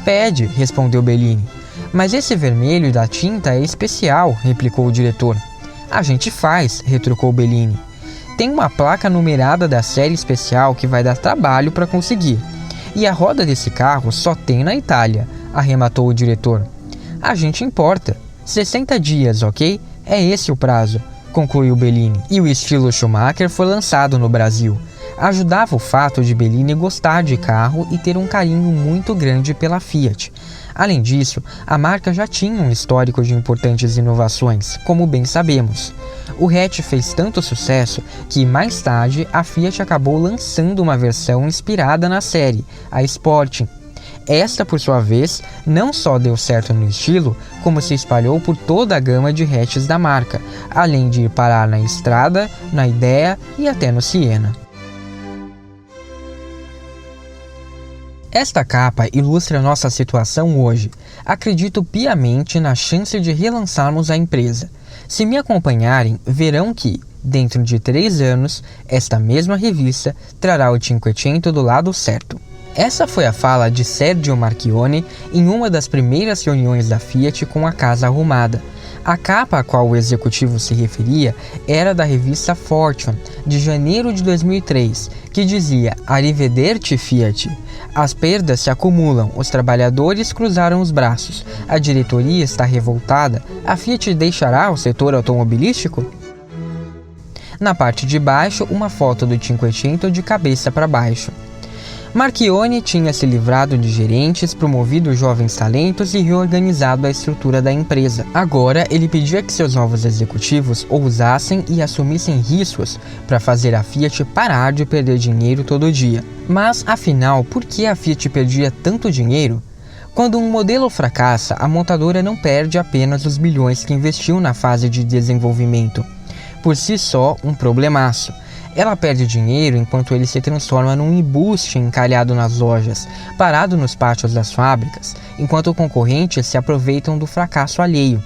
[SPEAKER 1] Pede, respondeu Bellini. Mas esse vermelho da tinta é especial, replicou o diretor. A gente faz, retrucou Bellini. Tem uma placa numerada da série especial que vai dar trabalho para conseguir. E a roda desse carro só tem na Itália, arrematou o diretor. A gente importa. 60 dias, ok? É esse o prazo, concluiu Bellini. E o estilo Schumacher foi lançado no Brasil. Ajudava o fato de Bellini gostar de carro e ter um carinho muito grande pela Fiat. Além disso, a marca já tinha um histórico de importantes inovações, como bem sabemos. O hatch fez tanto sucesso que, mais tarde, a Fiat acabou lançando uma versão inspirada na série, a Sporting. Esta, por sua vez, não só deu certo no estilo, como se espalhou por toda a gama de hatches da marca, além de ir parar na Estrada, na Idea e até no Siena. Esta capa ilustra nossa situação hoje. Acredito piamente na chance de relançarmos a empresa. Se me acompanharem, verão que, dentro de 3 anos, esta mesma revista trará o Cinquecento do lado certo. Essa foi a fala de Sergio Marchionne em uma das primeiras reuniões da Fiat com a casa arrumada. A capa a qual o executivo se referia era da revista Fortune, de janeiro de 2003, que dizia Arrivederci Fiat. As perdas se acumulam, os trabalhadores cruzaram os braços, a diretoria está revoltada, a Fiat deixará o setor automobilístico? Na parte de baixo, uma foto do Cinquecento de cabeça para baixo. Marchionne tinha se livrado de gerentes, promovido jovens talentos e reorganizado a estrutura da empresa. Agora, ele pedia que seus novos executivos ousassem e assumissem riscos para fazer a Fiat parar de perder dinheiro todo dia. Mas, afinal, por que a Fiat perdia tanto dinheiro? Quando um modelo fracassa, a montadora não perde apenas os bilhões que investiu na fase de desenvolvimento. Por si só, um problemaço. Ela perde dinheiro enquanto ele se transforma num embuste encalhado nas lojas, parado nos pátios das fábricas, enquanto concorrentes se aproveitam do fracasso alheio.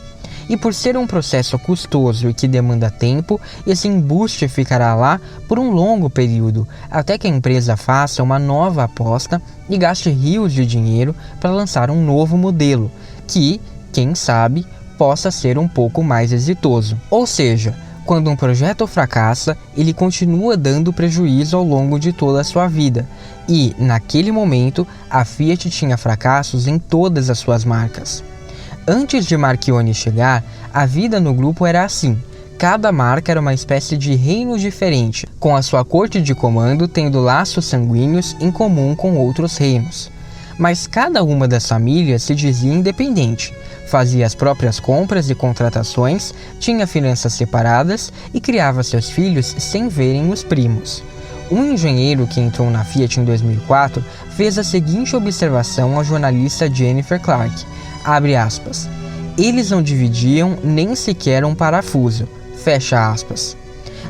[SPEAKER 1] E por ser um processo custoso e que demanda tempo, esse embuste ficará lá por um longo período, até que a empresa faça uma nova aposta e gaste rios de dinheiro para lançar um novo modelo, que, quem sabe, possa ser um pouco mais exitoso. Ou seja, quando um projeto fracassa, ele continua dando prejuízo ao longo de toda a sua vida. E, naquele momento, a Fiat tinha fracassos em todas as suas marcas. Antes de Marchionne chegar, a vida no grupo era assim. Cada marca era uma espécie de reino diferente, com a sua corte de comando tendo laços sanguíneos em comum com outros reinos. Mas cada uma das famílias se dizia independente, fazia as próprias compras e contratações, tinha finanças separadas e criava seus filhos sem verem os primos. Um engenheiro que entrou na Fiat em 2004 fez a seguinte observação à jornalista Jennifer Clark, abre aspas, eles não dividiam nem sequer um parafuso, fecha aspas.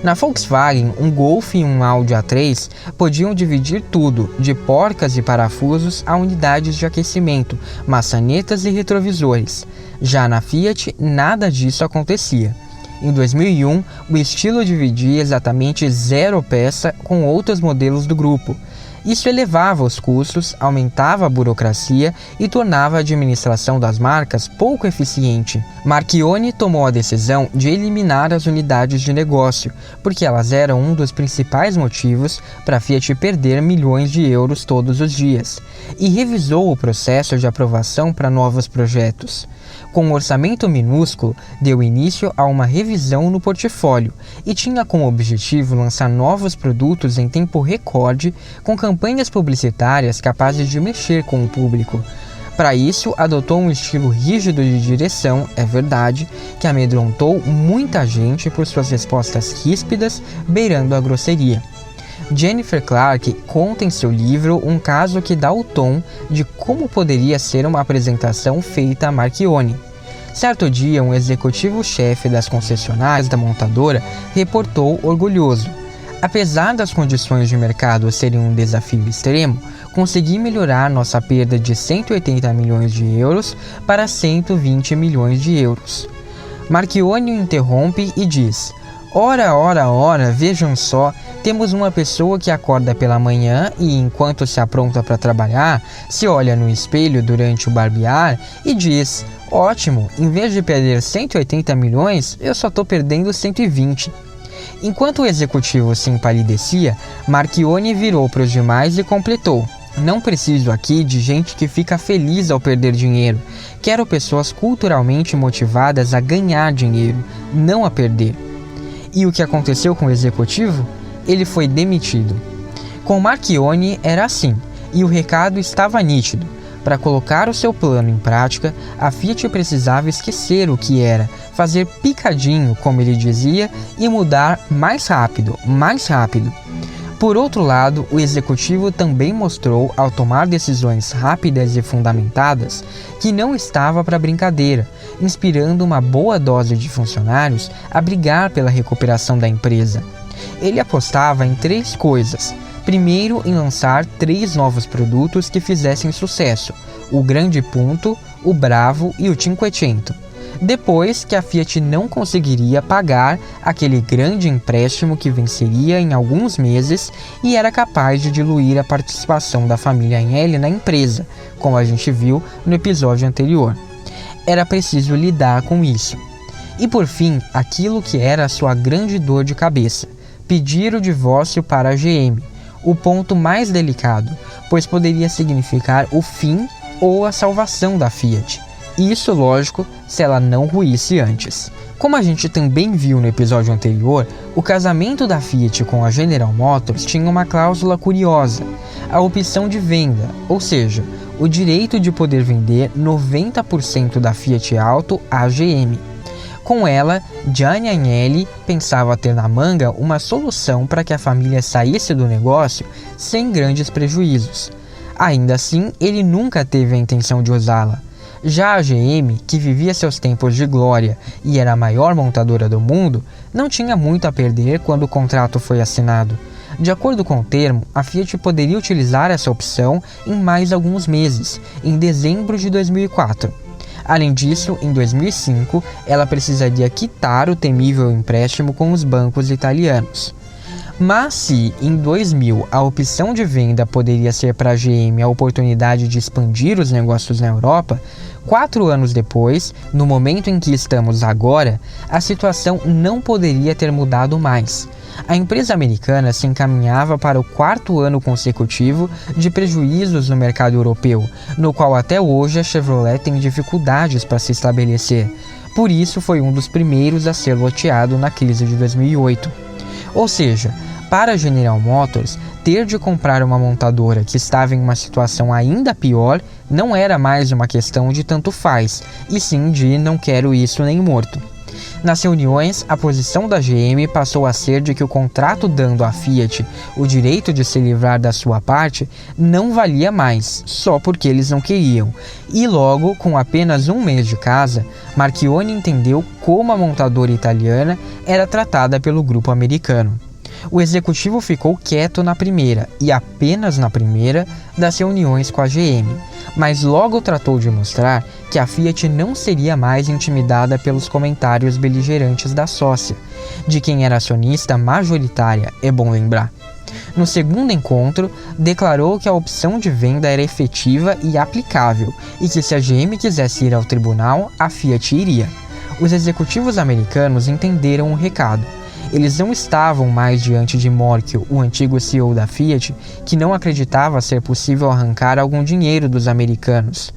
[SPEAKER 1] Na Volkswagen, um Golf e um Audi A3 podiam dividir tudo, de porcas e parafusos a unidades de aquecimento, maçanetas e retrovisores. Já na Fiat, nada disso acontecia. Em 2001, o estilo dividia exatamente 0 peça com outros modelos do grupo. Isso elevava os custos, aumentava a burocracia e tornava a administração das marcas pouco eficiente. Marchionni tomou a decisão de eliminar as unidades de negócio, porque elas eram um dos principais motivos para a Fiat perder milhões de euros todos os dias, e revisou o processo de aprovação para novos projetos. Com um orçamento minúsculo, deu início a uma revisão no portfólio e tinha como objetivo lançar novos produtos em tempo recorde, com campanhas publicitárias capazes de mexer com o público. Para isso, adotou um estilo rígido de direção, é verdade, que amedrontou muita gente por suas respostas ríspidas, beirando a grosseria. Jennifer Clark conta em seu livro um caso que dá o tom de como poderia ser uma apresentação feita a Marchionni. Certo dia, um executivo-chefe das concessionárias da montadora reportou orgulhoso: apesar das condições de mercado serem um desafio extremo, consegui melhorar nossa perda de 180 milhões de euros para 120 milhões de euros. Marchionni o interrompe e diz: Ora, vejam só, temos uma pessoa que acorda pela manhã e, enquanto se apronta para trabalhar, se olha no espelho durante o barbear e diz: ótimo, em vez de perder 180 milhões, eu só estou perdendo 120. Enquanto o executivo se empalidecia, Marchionni virou para os demais e completou: não preciso aqui de gente que fica feliz ao perder dinheiro. Quero pessoas culturalmente motivadas a ganhar dinheiro, não a perder. E o que aconteceu com o executivo? Ele foi demitido. Com Marchionni era assim, e o recado estava nítido. Para colocar o seu plano em prática, a Fiat precisava esquecer o que era, fazer picadinho, como ele dizia, e mudar mais rápido, mais rápido. Por outro lado, o executivo também mostrou, ao tomar decisões rápidas e fundamentadas, que não estava para brincadeira, inspirando uma boa dose de funcionários a brigar pela recuperação da empresa. Ele apostava em 3 coisas. Primeiro, em lançar 3 novos produtos que fizessem sucesso: o Grande Punto, o Bravo e o Cinquecento. Depois, que a Fiat não conseguiria pagar aquele grande empréstimo que venceria em alguns meses e era capaz de diluir a participação da família Agnelli na empresa, como a gente viu no episódio anterior. Era preciso lidar com isso. E por fim, aquilo que era a sua grande dor de cabeça: pedir o divórcio para a GM, o ponto mais delicado, pois poderia significar o fim ou a salvação da Fiat. Isso, lógico, se ela não ruísse antes. Como a gente também viu no episódio anterior, o casamento da Fiat com a General Motors tinha uma cláusula curiosa: a opção de venda, ou seja, o direito de poder vender 90% da Fiat Auto à GM. Com ela, Gianni Agnelli pensava ter na manga uma solução para que a família saísse do negócio sem grandes prejuízos. Ainda assim, ele nunca teve a intenção de usá-la. Já a GM, que vivia seus tempos de glória e era a maior montadora do mundo, não tinha muito a perder quando o contrato foi assinado. De acordo com o termo, a Fiat poderia utilizar essa opção em mais alguns meses, em dezembro de 2004. Além disso, em 2005, ela precisaria quitar o temível empréstimo com os bancos italianos. Mas se, em 2000, a opção de venda poderia ser para a GM a oportunidade de expandir os negócios na Europa, 4 anos depois, no momento em que estamos agora, a situação não poderia ter mudado mais. A empresa americana se encaminhava para o 4º ano consecutivo de prejuízos no mercado europeu, no qual até hoje a Chevrolet tem dificuldades para se estabelecer. Por isso, foi um dos primeiros a ser loteado na crise de 2008. Ou seja, para a General Motors, ter de comprar uma montadora que estava em uma situação ainda pior não era mais uma questão de tanto faz, e sim de não quero isso nem morto. Nas reuniões, a posição da GM passou a ser de que o contrato dando à Fiat o direito de se livrar da sua parte não valia mais, só porque eles não queriam. E logo, com apenas um mês de casa, Marchionni entendeu como a montadora italiana era tratada pelo grupo americano. O executivo ficou quieto na primeira, e apenas na primeira, das reuniões com a GM, mas logo tratou de mostrar que a Fiat não seria mais intimidada pelos comentários beligerantes da sócia, de quem era acionista majoritária, é bom lembrar. No segundo encontro, declarou que a opção de venda era efetiva e aplicável, e que se a GM quisesse ir ao tribunal, a Fiat iria. Os executivos americanos entenderam o recado. Eles não estavam mais diante de Morkel, o antigo CEO da Fiat, que não acreditava ser possível arrancar algum dinheiro dos americanos.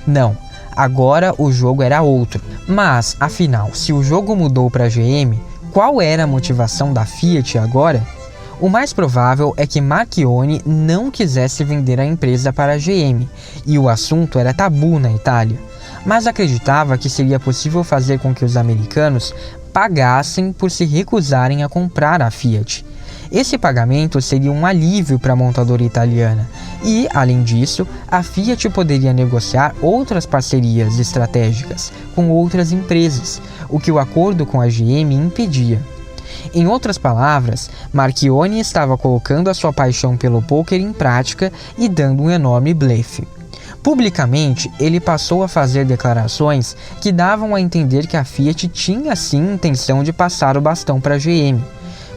[SPEAKER 1] Não, agora o jogo era outro. Mas, afinal, se o jogo mudou para a GM, qual era a motivação da Fiat agora? O mais provável é que Marchionni não quisesse vender a empresa para a GM, e o assunto era tabu na Itália, mas acreditava que seria possível fazer com que os americanos pagassem por se recusarem a comprar a Fiat. Esse pagamento seria um alívio para a montadora italiana e, além disso, a Fiat poderia negociar outras parcerias estratégicas com outras empresas, o que o acordo com a GM impedia. Em outras palavras, Marchionni estava colocando a sua paixão pelo pôquer em prática e dando um enorme blefe. Publicamente, ele passou a fazer declarações que davam a entender que a Fiat tinha sim intenção de passar o bastão para a GM.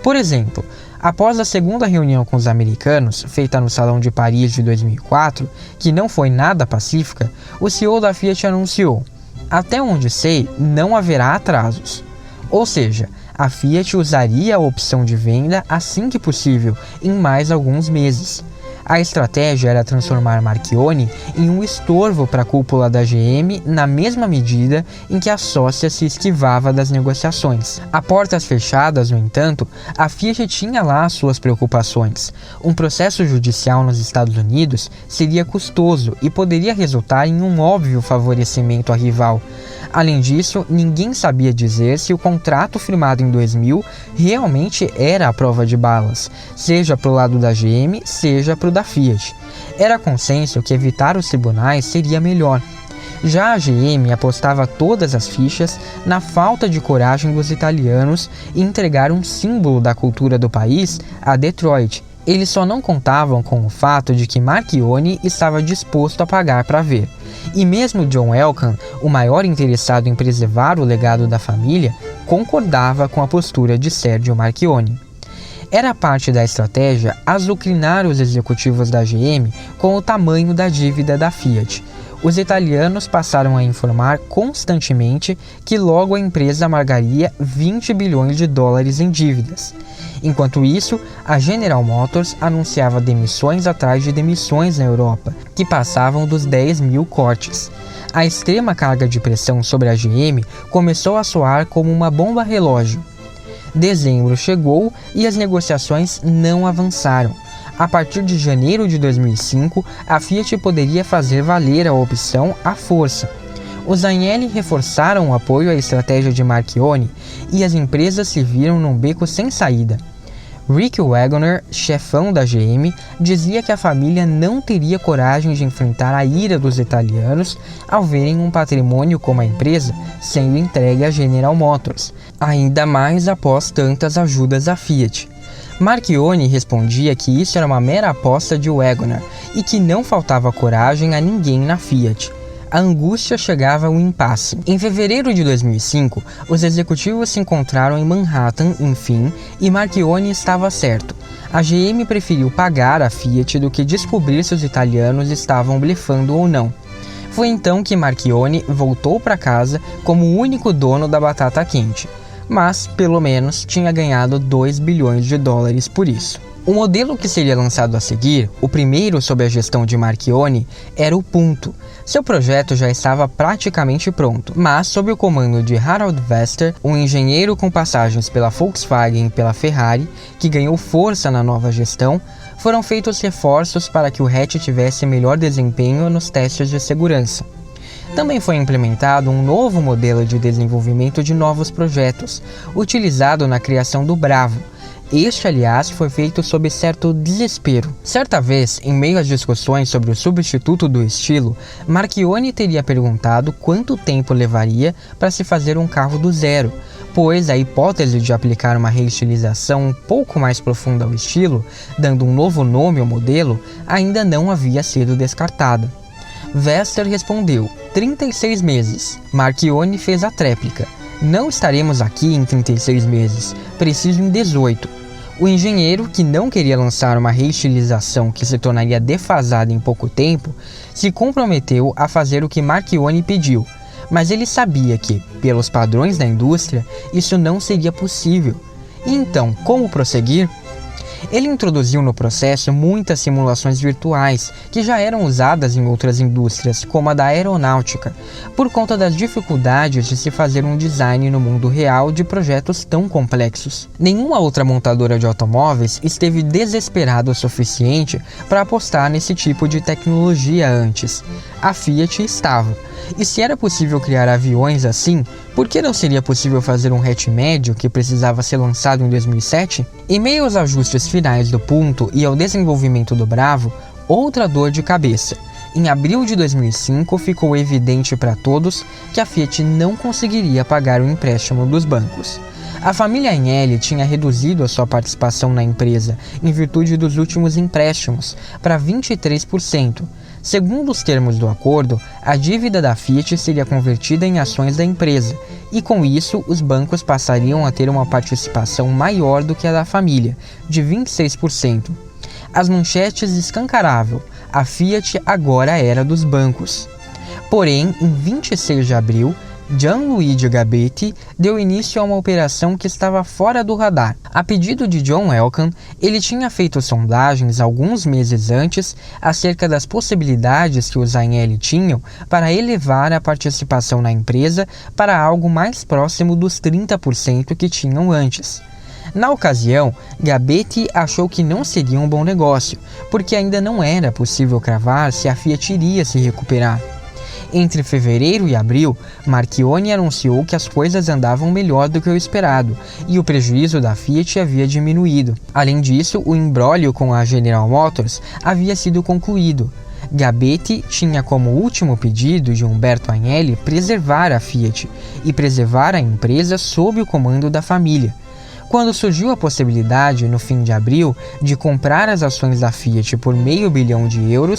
[SPEAKER 1] Por exemplo, após a segunda reunião com os americanos, feita no Salão de Paris de 2004, que não foi nada pacífica, o CEO da Fiat anunciou: "Até onde sei, não haverá atrasos." Ou seja, a Fiat usaria a opção de venda assim que possível, em mais alguns meses. A estratégia era transformar Marchionni em um estorvo para a cúpula da GM na mesma medida em que a sócia se esquivava das negociações. A portas fechadas, no entanto, a Fiat tinha lá suas preocupações. Um processo judicial nos Estados Unidos seria custoso e poderia resultar em um óbvio favorecimento à rival. Além disso, ninguém sabia dizer se o contrato firmado em 2000 realmente era a prova de balas, seja para o lado da GM, seja para o da Fiat. Era consenso que evitar os tribunais seria melhor. Já a GM apostava todas as fichas na falta de coragem dos italianos em entregar um símbolo da cultura do país a Detroit. Eles só não contavam com o fato de que Marchionni estava disposto a pagar para ver. E mesmo John Elkann, o maior interessado em preservar o legado da família, concordava com a postura de Sergio Marchionni. Era parte da estratégia azucrinar os executivos da GM com o tamanho da dívida da Fiat. Os italianos passaram a informar constantemente que logo a empresa amargaria 20 bilhões de dólares em dívidas. Enquanto isso, a General Motors anunciava demissões atrás de demissões na Europa, que passavam dos 10 mil cortes. A extrema carga de pressão sobre a GM começou a soar como uma bomba relógio. Dezembro chegou e as negociações não avançaram. A partir de janeiro de 2005, a Fiat poderia fazer valer a opção à força. Os Agnelli reforçaram o apoio à estratégia de Marchionni e as empresas se viram num beco sem saída. Rick Wagoner, chefão da GM, dizia que a família não teria coragem de enfrentar a ira dos italianos ao verem um patrimônio como a empresa sendo entregue à General Motors, ainda mais após tantas ajudas à Fiat. Marchionni respondia que isso era uma mera aposta de Wagoner e que não faltava coragem a ninguém na Fiat. A angústia chegava ao impasse. Em fevereiro de 2005, os executivos se encontraram em Manhattan, enfim, e Marchionni estava certo. A GM preferiu pagar a Fiat do que descobrir se os italianos estavam blefando ou não. Foi então que Marchionni voltou para casa como o único dono da batata quente. Mas, pelo menos, tinha ganhado 2 bilhões de dólares por isso. O modelo que seria lançado a seguir, o primeiro sob a gestão de Marchionni, era o Punto. Seu projeto já estava praticamente pronto, mas sob o comando de Harald Wester, um engenheiro com passagens pela Volkswagen e pela Ferrari, que ganhou força na nova gestão, foram feitos reforços para que o hatch tivesse melhor desempenho nos testes de segurança. Também foi implementado um novo modelo de desenvolvimento de novos projetos, utilizado na criação do Bravo. Este, aliás, foi feito sob certo desespero. Certa vez, em meio às discussões sobre o substituto do estilo, Marchionni teria perguntado quanto tempo levaria para se fazer um carro do zero, pois a hipótese de aplicar uma reestilização um pouco mais profunda ao estilo, dando um novo nome ao modelo, ainda não havia sido descartada. Vester respondeu: 36 meses. Marchione fez a tréplica: não estaremos aqui em 36 meses, preciso em 18. O engenheiro, que não queria lançar uma reestilização que se tornaria defasada em pouco tempo, se comprometeu a fazer o que Marchione pediu, mas ele sabia que, pelos padrões da indústria, isso não seria possível. E então, como prosseguir? Ele introduziu no processo muitas simulações virtuais que já eram usadas em outras indústrias, como a da aeronáutica, por conta das dificuldades de se fazer um design no mundo real de projetos tão complexos. Nenhuma outra montadora de automóveis esteve desesperada o suficiente para apostar nesse tipo de tecnologia antes. A Fiat estava. E se era possível criar aviões assim, por que não seria possível fazer um hatch médio que precisava ser lançado em 2007? Em meio aos ajustes finais do Punto e ao desenvolvimento do Bravo, outra dor de cabeça. Em abril de 2005, ficou evidente para todos que a Fiat não conseguiria pagar o empréstimo dos bancos. A família Agnelli tinha reduzido a sua participação na empresa, em virtude dos últimos empréstimos, para 23%. Segundo os termos do acordo, a dívida da Fiat seria convertida em ações da empresa, e com isso os bancos passariam a ter uma participação maior do que a da família, de 26%. As manchetes escancaravam: a Fiat agora era dos bancos. Porém, em 26 de abril, Gianluigi Gabetti deu início a uma operação que estava fora do radar. A pedido de John Elkann, ele tinha feito sondagens alguns meses antes acerca das possibilidades que os Agnelli tinham para elevar a participação na empresa para algo mais próximo dos 30% que tinham antes. Na ocasião, Gabetti achou que não seria um bom negócio, porque ainda não era possível cravar se a Fiat iria se recuperar. Entre fevereiro e abril, Marchione anunciou que as coisas andavam melhor do que o esperado e o prejuízo da Fiat havia diminuído. Além disso, o imbróglio com a General Motors havia sido concluído. Gabetti tinha como último pedido de Umberto Agnelli preservar a Fiat e preservar a empresa sob o comando da família. Quando surgiu a possibilidade, no fim de abril, de comprar as ações da Fiat por €500 milhão,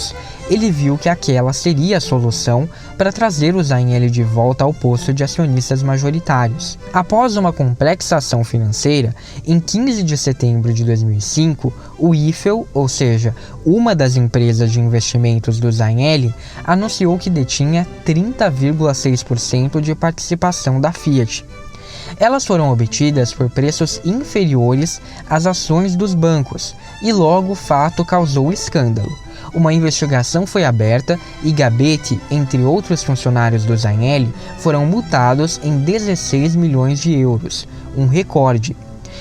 [SPEAKER 1] ele viu que aquela seria a solução para trazer os Agnelli de volta ao posto de acionistas majoritários. Após uma complexa ação financeira, em 15 de setembro de 2005, o Eiffel, ou seja, uma das empresas de investimentos dos Agnelli, anunciou que detinha 30,6% de participação da Fiat. Elas foram obtidas por preços inferiores às ações dos bancos, e logo o fato causou escândalo. Uma investigação foi aberta e Gabetti, entre outros funcionários dos Agnelli, foram multados em €16 milhões, um recorde.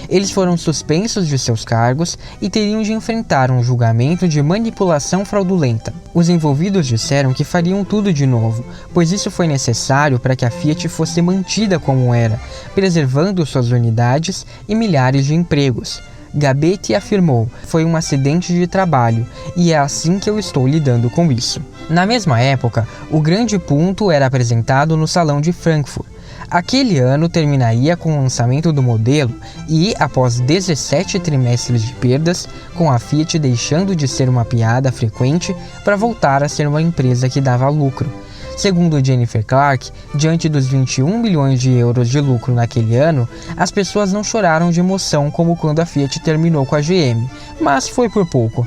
[SPEAKER 1] Eles foram suspensos de seus cargos e teriam de enfrentar um julgamento de manipulação fraudulenta. Os envolvidos disseram que fariam tudo de novo, pois isso foi necessário para que a Fiat fosse mantida como era, preservando suas unidades e milhares de empregos. Gabetti afirmou: "Foi um acidente de trabalho e é assim que eu estou lidando com isso." Na mesma época, o grande Punto era apresentado no Salão de Frankfurt. Aquele ano terminaria com o lançamento do modelo e, após 17 trimestres de perdas, com a Fiat deixando de ser uma piada frequente para voltar a ser uma empresa que dava lucro. Segundo Jennifer Clark, diante dos €21 milhões de lucro naquele ano, as pessoas não choraram de emoção como quando a Fiat terminou com a GM, mas foi por pouco.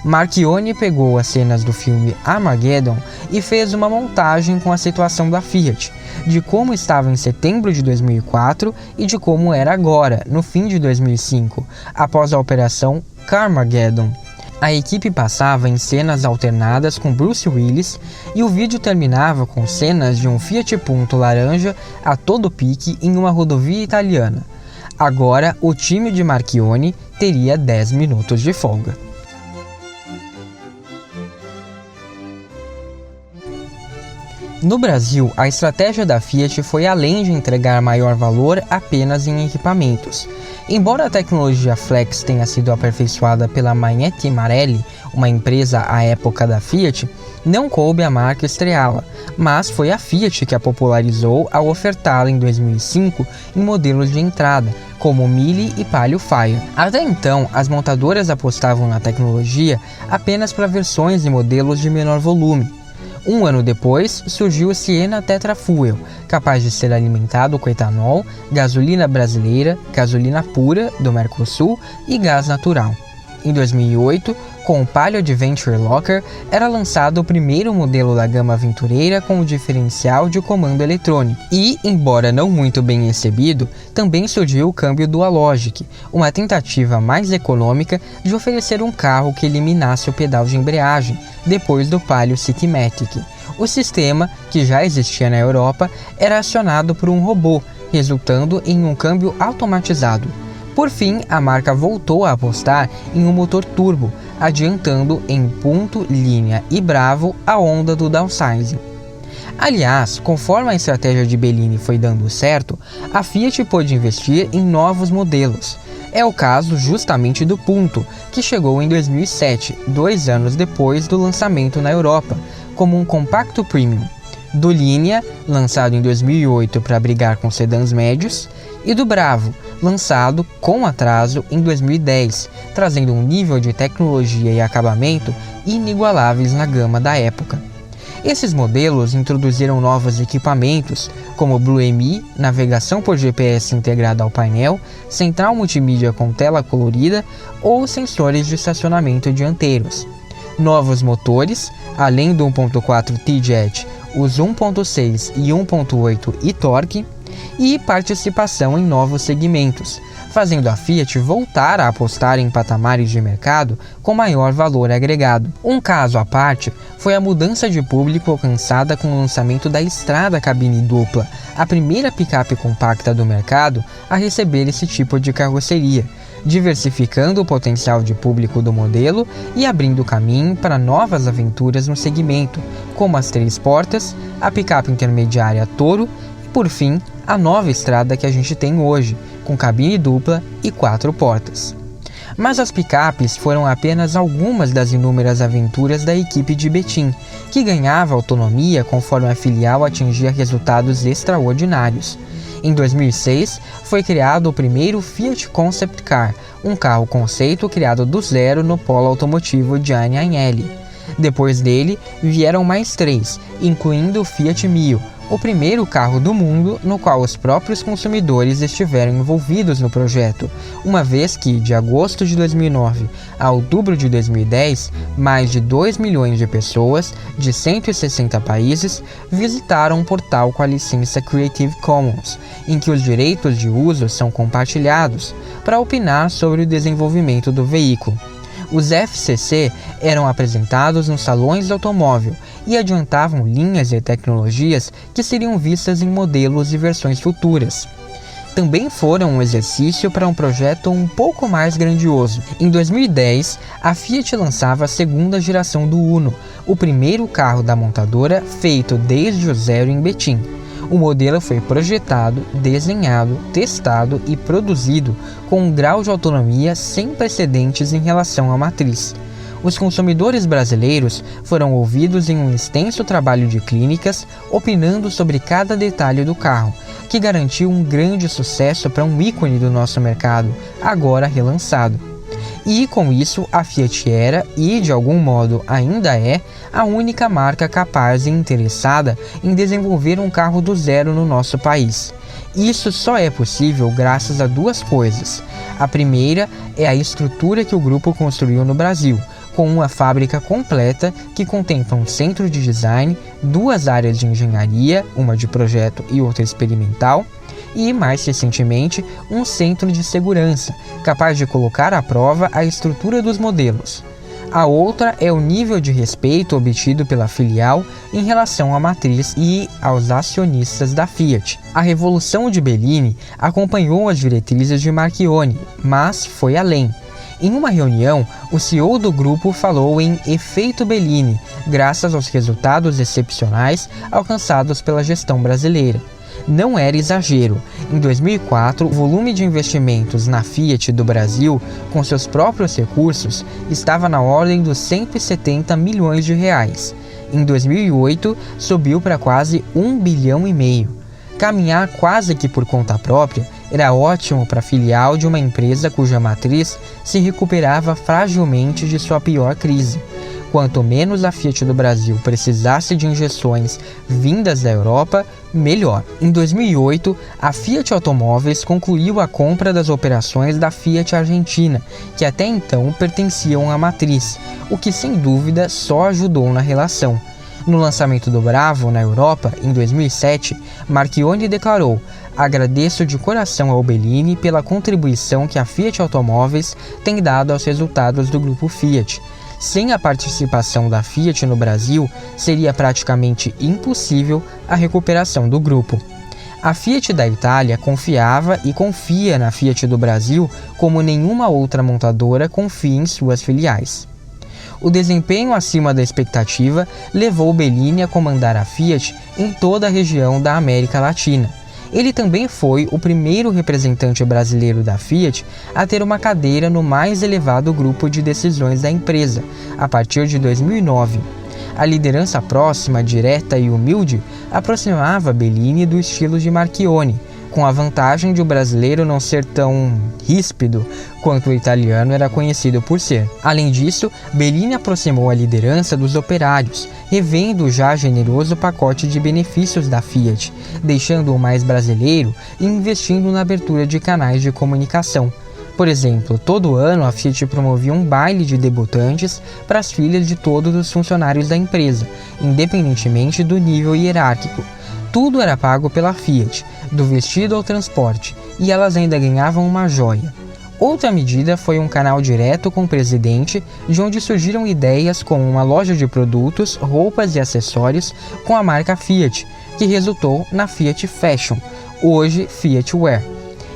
[SPEAKER 1] Marchione pegou as cenas do filme Armageddon e fez uma montagem com a situação da Fiat, de como estava em setembro de 2004 e de como era agora, no fim de 2005, após a operação Carmageddon. A equipe passava em cenas alternadas com Bruce Willis e o vídeo terminava com cenas de um Fiat Punto laranja a todo pique em uma rodovia italiana. Agora, o time de Marchione teria 10 minutos de folga. No Brasil, a estratégia da Fiat foi além de entregar maior valor apenas em equipamentos. Embora a tecnologia Flex tenha sido aperfeiçoada pela Magneti Marelli, uma empresa à época da Fiat, não coube à marca estreá-la, mas foi a Fiat que a popularizou ao ofertá-la em 2005 em modelos de entrada, como o Mille e Palio Fire. Até então, as montadoras apostavam na tecnologia apenas para versões e modelos de menor volume. Um ano depois, surgiu o Siena Tetra Fuel, capaz de ser alimentado com etanol, gasolina brasileira, gasolina pura do Mercosul e gás natural. Em 2008, com o Palio Adventure Locker, era lançado o primeiro modelo da gama aventureira com o diferencial de comando eletrônico. E, embora não muito bem recebido, também surgiu o câmbio Dualogic, uma tentativa mais econômica de oferecer um carro que eliminasse o pedal de embreagem, depois do Palio Citymatic. O sistema, que já existia na Europa, era acionado por um robô, resultando em um câmbio automatizado. Por fim, a marca voltou a apostar em um motor turbo, adiantando em ponto, linha e bravo a onda do downsizing. Aliás, conforme a estratégia de Bellini foi dando certo, a Fiat pôde investir em novos modelos. É o caso justamente do Punto, que chegou em 2007, 2 anos depois do lançamento na Europa, como um compacto premium, do Linea, lançado em 2008 para brigar com sedãs médios, e do Bravo, lançado com atraso em 2010, trazendo um nível de tecnologia e acabamento inigualáveis na gama da época. Esses modelos introduziram novos equipamentos, como Blue MI, navegação por GPS integrada ao painel, central multimídia com tela colorida ou sensores de estacionamento dianteiros. Novos motores, além do 1.4 T-Jet, os 1.6 e 1.8 e-Torque, e participação em novos segmentos, fazendo a Fiat voltar a apostar em patamares de mercado com maior valor agregado. Um caso à parte foi a mudança de público alcançada com o lançamento da Strada cabine dupla, a primeira picape compacta do mercado a receber esse tipo de carroceria, diversificando o potencial de público do modelo e abrindo caminho para novas aventuras no segmento, como as 3 portas, a picape intermediária Toro e, por fim, a nova Strada que a gente tem hoje, com cabine dupla e 4 portas. Mas as picapes foram apenas algumas das inúmeras aventuras da equipe de Betim, que ganhava autonomia conforme a filial atingia resultados extraordinários. Em 2006, foi criado o primeiro Fiat Concept Car, um carro conceito criado do zero no polo automotivo Gianni Agnelli. Depois dele, vieram mais 3, incluindo o Fiat Mio, o primeiro carro do mundo no qual os próprios consumidores estiveram envolvidos no projeto, uma vez que, de agosto de 2009 a outubro de 2010, mais de 2 milhões de pessoas, de 160 países, visitaram um portal com a licença Creative Commons, em que os direitos de uso são compartilhados, para opinar sobre o desenvolvimento do veículo. Os FCC eram apresentados nos salões do automóvel e adiantavam linhas e tecnologias que seriam vistas em modelos e versões futuras. Também foram um exercício para um projeto um pouco mais grandioso. Em 2010, a Fiat lançava a segunda geração do Uno, o primeiro carro da montadora feito desde o zero em Betim. O modelo foi projetado, desenhado, testado e produzido com um grau de autonomia sem precedentes em relação à matriz. Os consumidores brasileiros foram ouvidos em um extenso trabalho de clínicas, opinando sobre cada detalhe do carro, que garantiu um grande sucesso para um ícone do nosso mercado, agora relançado. E, com isso, a Fiat era, e de algum modo ainda é, a única marca capaz e interessada em desenvolver um carro do zero no nosso país. Isso só é possível graças a 2 coisas. A primeira é a estrutura que o grupo construiu no Brasil, com uma fábrica completa que contempla um centro de design, 2 áreas de engenharia, uma de projeto e outra experimental, e, mais recentemente, um centro de segurança, capaz de colocar à prova a estrutura dos modelos. A outra é o nível de respeito obtido pela filial em relação à matriz e aos acionistas da Fiat. A revolução de Bellini acompanhou as diretrizes de Marchionni, mas foi além. Em uma reunião, o CEO do grupo falou em efeito Bellini, graças aos resultados excepcionais alcançados pela gestão brasileira. Não era exagero. Em 2004, o volume de investimentos na Fiat do Brasil, com seus próprios recursos, estava na ordem dos 170 milhões de reais. Em 2008, subiu para quase 1,5 bilhão. Caminhar quase que por conta própria era ótimo para a filial de uma empresa cuja matriz se recuperava fragilmente de sua pior crise. Quanto menos a Fiat do Brasil precisasse de injeções vindas da Europa, melhor. Em 2008, a Fiat Automóveis concluiu a compra das operações da Fiat Argentina, que até então pertenciam à matriz, o que sem dúvida só ajudou na relação. No lançamento do Bravo na Europa, em 2007, Marchionni declarou: "Agradeço de coração ao Bellini pela contribuição que a Fiat Automóveis tem dado aos resultados do grupo Fiat. Sem a participação da Fiat no Brasil, seria praticamente impossível a recuperação do grupo." A Fiat da Itália confiava e confia na Fiat do Brasil como nenhuma outra montadora confia em suas filiais. O desempenho acima da expectativa levou Bellini a comandar a Fiat em toda a região da América Latina. Ele também foi o primeiro representante brasileiro da Fiat a ter uma cadeira no mais elevado grupo de decisões da empresa, a partir de 2009. A liderança próxima, direta e humilde aproximava Bellini do estilo de Marchionni, com a vantagem de o brasileiro não ser tão ríspido quanto o italiano era conhecido por ser. Além disso, Bellini aproximou a liderança dos operários, revendo o já generoso pacote de benefícios da Fiat, deixando-o mais brasileiro e investindo na abertura de canais de comunicação. Por exemplo, todo ano a Fiat promovia um baile de debutantes para as filhas de todos os funcionários da empresa, independentemente do nível hierárquico. Tudo era pago pela Fiat, do vestido ao transporte, e elas ainda ganhavam uma joia. Outra medida foi um canal direto com o presidente, de onde surgiram ideias como uma loja de produtos, roupas e acessórios com a marca Fiat, que resultou na Fiat Fashion, hoje Fiat Wear.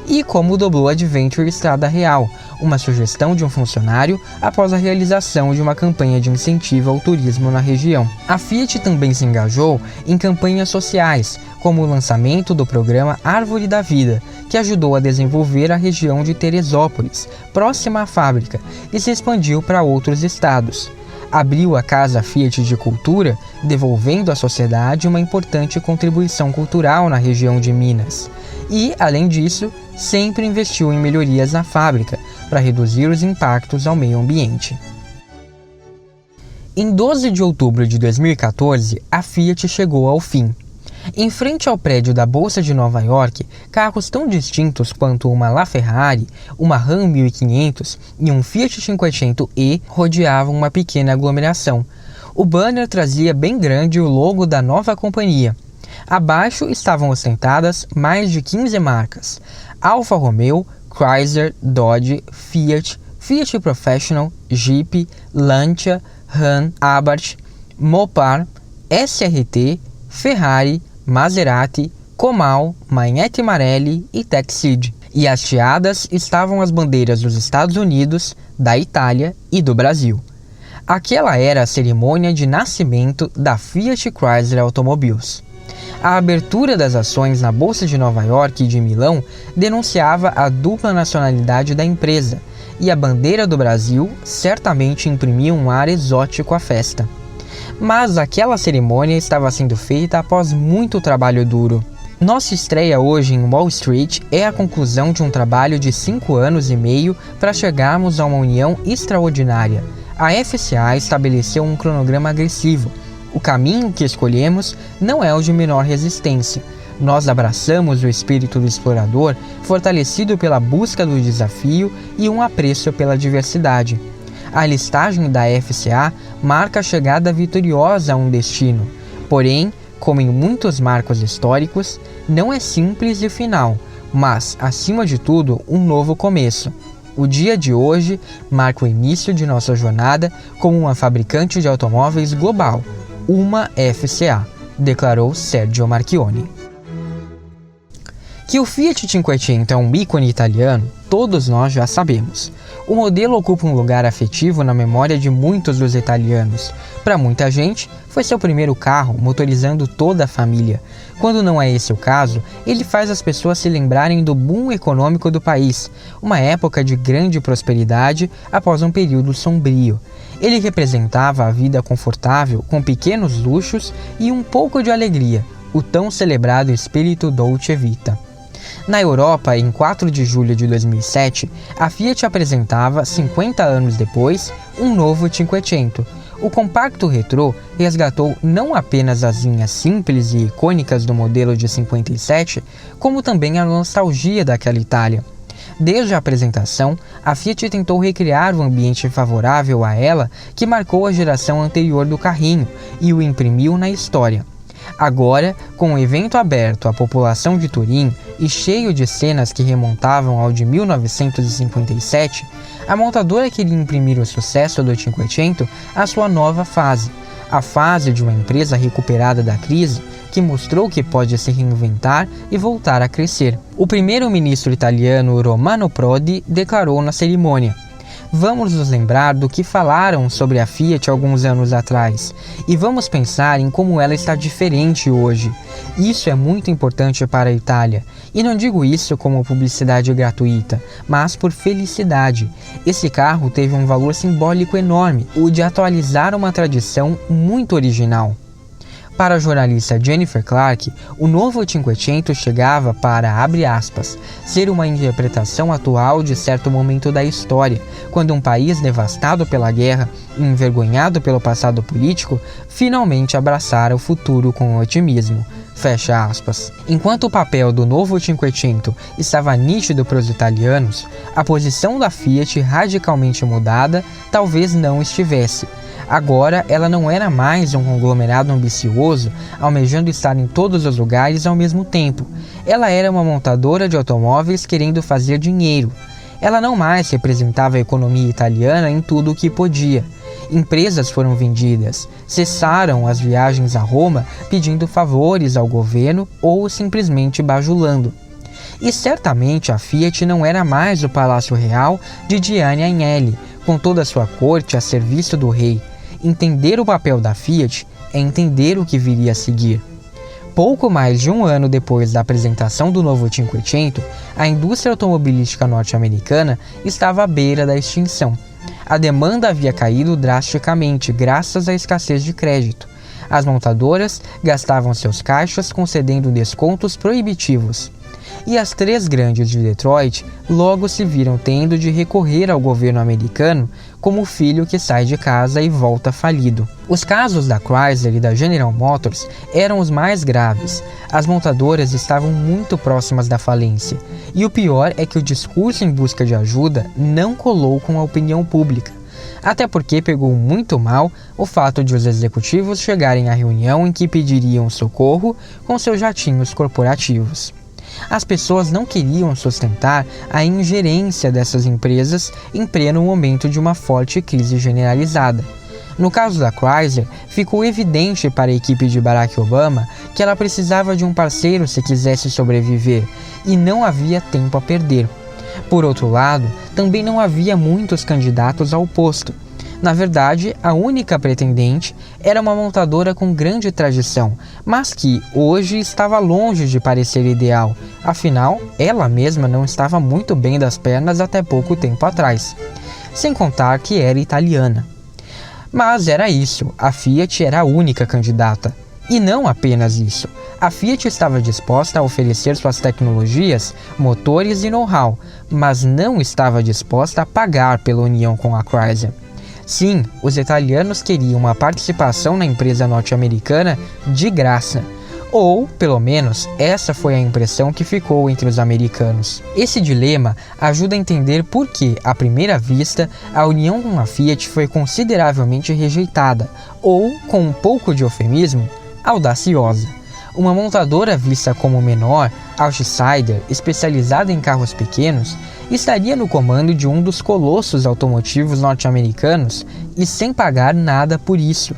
[SPEAKER 1] E como dublou Adventure Estrada Real, uma sugestão de um funcionário após a realização de uma campanha de incentivo ao turismo na região. A Fiat também se engajou em campanhas sociais, como o lançamento do programa Árvore da Vida, que ajudou a desenvolver a região de Teresópolis, próxima à fábrica, e se expandiu para outros estados. Abriu a Casa Fiat de Cultura, devolvendo à sociedade uma importante contribuição cultural na região de Minas. E, além disso, sempre investiu em melhorias na fábrica para reduzir os impactos ao meio ambiente. Em 12 de outubro de 2014, a Fiat chegou ao fim. Em frente ao prédio da Bolsa de Nova York, carros tão distintos quanto uma LaFerrari, uma Ram 1500 e um Fiat Cinquecento-E rodeavam uma pequena aglomeração. O banner trazia bem grande o logo da nova companhia. Abaixo estavam ostentadas mais de 15 marcas: Alfa Romeo, Chrysler, Dodge, Fiat, Fiat Professional, Jeep, Lancia, Ram, Abarth, Mopar, SRT, Ferrari, Maserati, Comal, Magneti Marelli e Texid. E hasteadas estavam as bandeiras dos Estados Unidos, da Itália e do Brasil. Aquela era a cerimônia de nascimento da Fiat Chrysler Automobiles. A abertura das ações na Bolsa de Nova York e de Milão denunciava a dupla nacionalidade da empresa, e a bandeira do Brasil certamente imprimia um ar exótico à festa. Mas aquela cerimônia estava sendo feita após muito trabalho duro. Nossa estreia hoje em Wall Street é a conclusão de um trabalho de 5 anos e meio para chegarmos a uma união extraordinária. A FCA estabeleceu um cronograma agressivo. O caminho que escolhemos não é o de menor resistência. Nós abraçamos o espírito do explorador, fortalecido pela busca do desafio e um apreço pela diversidade. A listagem da FCA marca a chegada vitoriosa a um destino. Porém, como em muitos marcos históricos, não é simples e final, mas, acima de tudo, um novo começo. O dia de hoje marca o início de nossa jornada como uma fabricante de automóveis global, uma FCA, declarou Sergio Marchionni. Que o Fiat Cinquecento é um ícone italiano todos nós já sabemos. O modelo ocupa um lugar afetivo na memória de muitos dos italianos. Para muita gente, foi seu primeiro carro, motorizando toda a família. Quando não é esse o caso, ele faz as pessoas se lembrarem do boom econômico do país, uma época de grande prosperidade após um período sombrio. Ele representava a vida confortável, com pequenos luxos e um pouco de alegria, o tão celebrado espírito Dolce Vita. Na Europa, em 4 de julho de 2007, a Fiat apresentava, 50 anos depois, um novo Cinquecento. O compacto retrô resgatou não apenas as linhas simples e icônicas do modelo de 57, como também a nostalgia daquela Itália. Desde a apresentação, a Fiat tentou recriar o ambiente favorável a ela que marcou a geração anterior do carrinho e o imprimiu na história. Agora, com o evento aberto à população de Turim e cheio de cenas que remontavam ao de 1957, a montadora queria imprimir o sucesso do Cinquecento à sua nova fase, a fase de uma empresa recuperada da crise que mostrou que pode se reinventar e voltar a crescer. O primeiro-ministro italiano Romano Prodi declarou na cerimônia: "Vamos nos lembrar do que falaram sobre a Fiat alguns anos atrás e vamos pensar em como ela está diferente hoje. Isso é muito importante para a Itália. E não digo isso como publicidade gratuita, mas por felicidade. Esse carro teve um valor simbólico enorme, o de atualizar uma tradição muito original." Para a jornalista Jennifer Clark, o novo Cinquecento chegava para, abre aspas, ser uma interpretação atual de certo momento da história, quando um país devastado pela guerra e envergonhado pelo passado político, finalmente abraçara o futuro com otimismo. Fecha aspas. Enquanto o papel do novo Cinquecento estava nítido para os italianos, a posição da Fiat, radicalmente mudada, talvez não estivesse. Agora, ela não era mais um conglomerado ambicioso, almejando estar em todos os lugares ao mesmo tempo. Ela era uma montadora de automóveis querendo fazer dinheiro. Ela não mais representava a economia italiana em tudo o que podia. Empresas foram vendidas, cessaram as viagens a Roma pedindo favores ao governo ou simplesmente bajulando. E certamente a Fiat não era mais o Palácio Real de Gianni Agnelli, com toda a sua corte a serviço do rei. Entender o papel da Fiat é entender o que viria a seguir. Pouco mais de um ano depois da apresentação do novo Cinquecento, a indústria automobilística norte-americana estava à beira da extinção. A demanda havia caído drasticamente graças à escassez de crédito. As montadoras gastavam seus caixas concedendo descontos proibitivos. E as 3 grandes de Detroit logo se viram tendo de recorrer ao governo americano como o filho que sai de casa e volta falido. Os casos da Chrysler e da General Motors eram os mais graves. As montadoras estavam muito próximas da falência. E o pior é que o discurso em busca de ajuda não colou com a opinião pública. Até porque pegou muito mal o fato de os executivos chegarem à reunião em que pediriam socorro com seus jatinhos corporativos. As pessoas não queriam sustentar a ingerência dessas empresas em pleno momento de uma forte crise generalizada. No caso da Chrysler, ficou evidente para a equipe de Barack Obama que ela precisava de um parceiro se quisesse sobreviver, e não havia tempo a perder. Por outro lado, também não havia muitos candidatos ao posto. Na verdade, a única pretendente era uma montadora com grande tradição, mas que hoje estava longe de parecer ideal. Afinal, ela mesma não estava muito bem das pernas até pouco tempo atrás. Sem contar que era italiana. Mas era isso, a Fiat era a única candidata. E não apenas isso. A Fiat estava disposta a oferecer suas tecnologias, motores e know-how, mas não estava disposta a pagar pela união com a Chrysler. Sim, os italianos queriam uma participação na empresa norte-americana de graça. Ou, pelo menos, essa foi a impressão que ficou entre os americanos. Esse dilema ajuda a entender por que, à primeira vista, a união com a Fiat foi consideravelmente rejeitada, ou, com um pouco de eufemismo, audaciosa. Uma montadora vista como menor, outsider, especializada em carros pequenos, estaria no comando de um dos colossos automotivos norte-americanos e sem pagar nada por isso.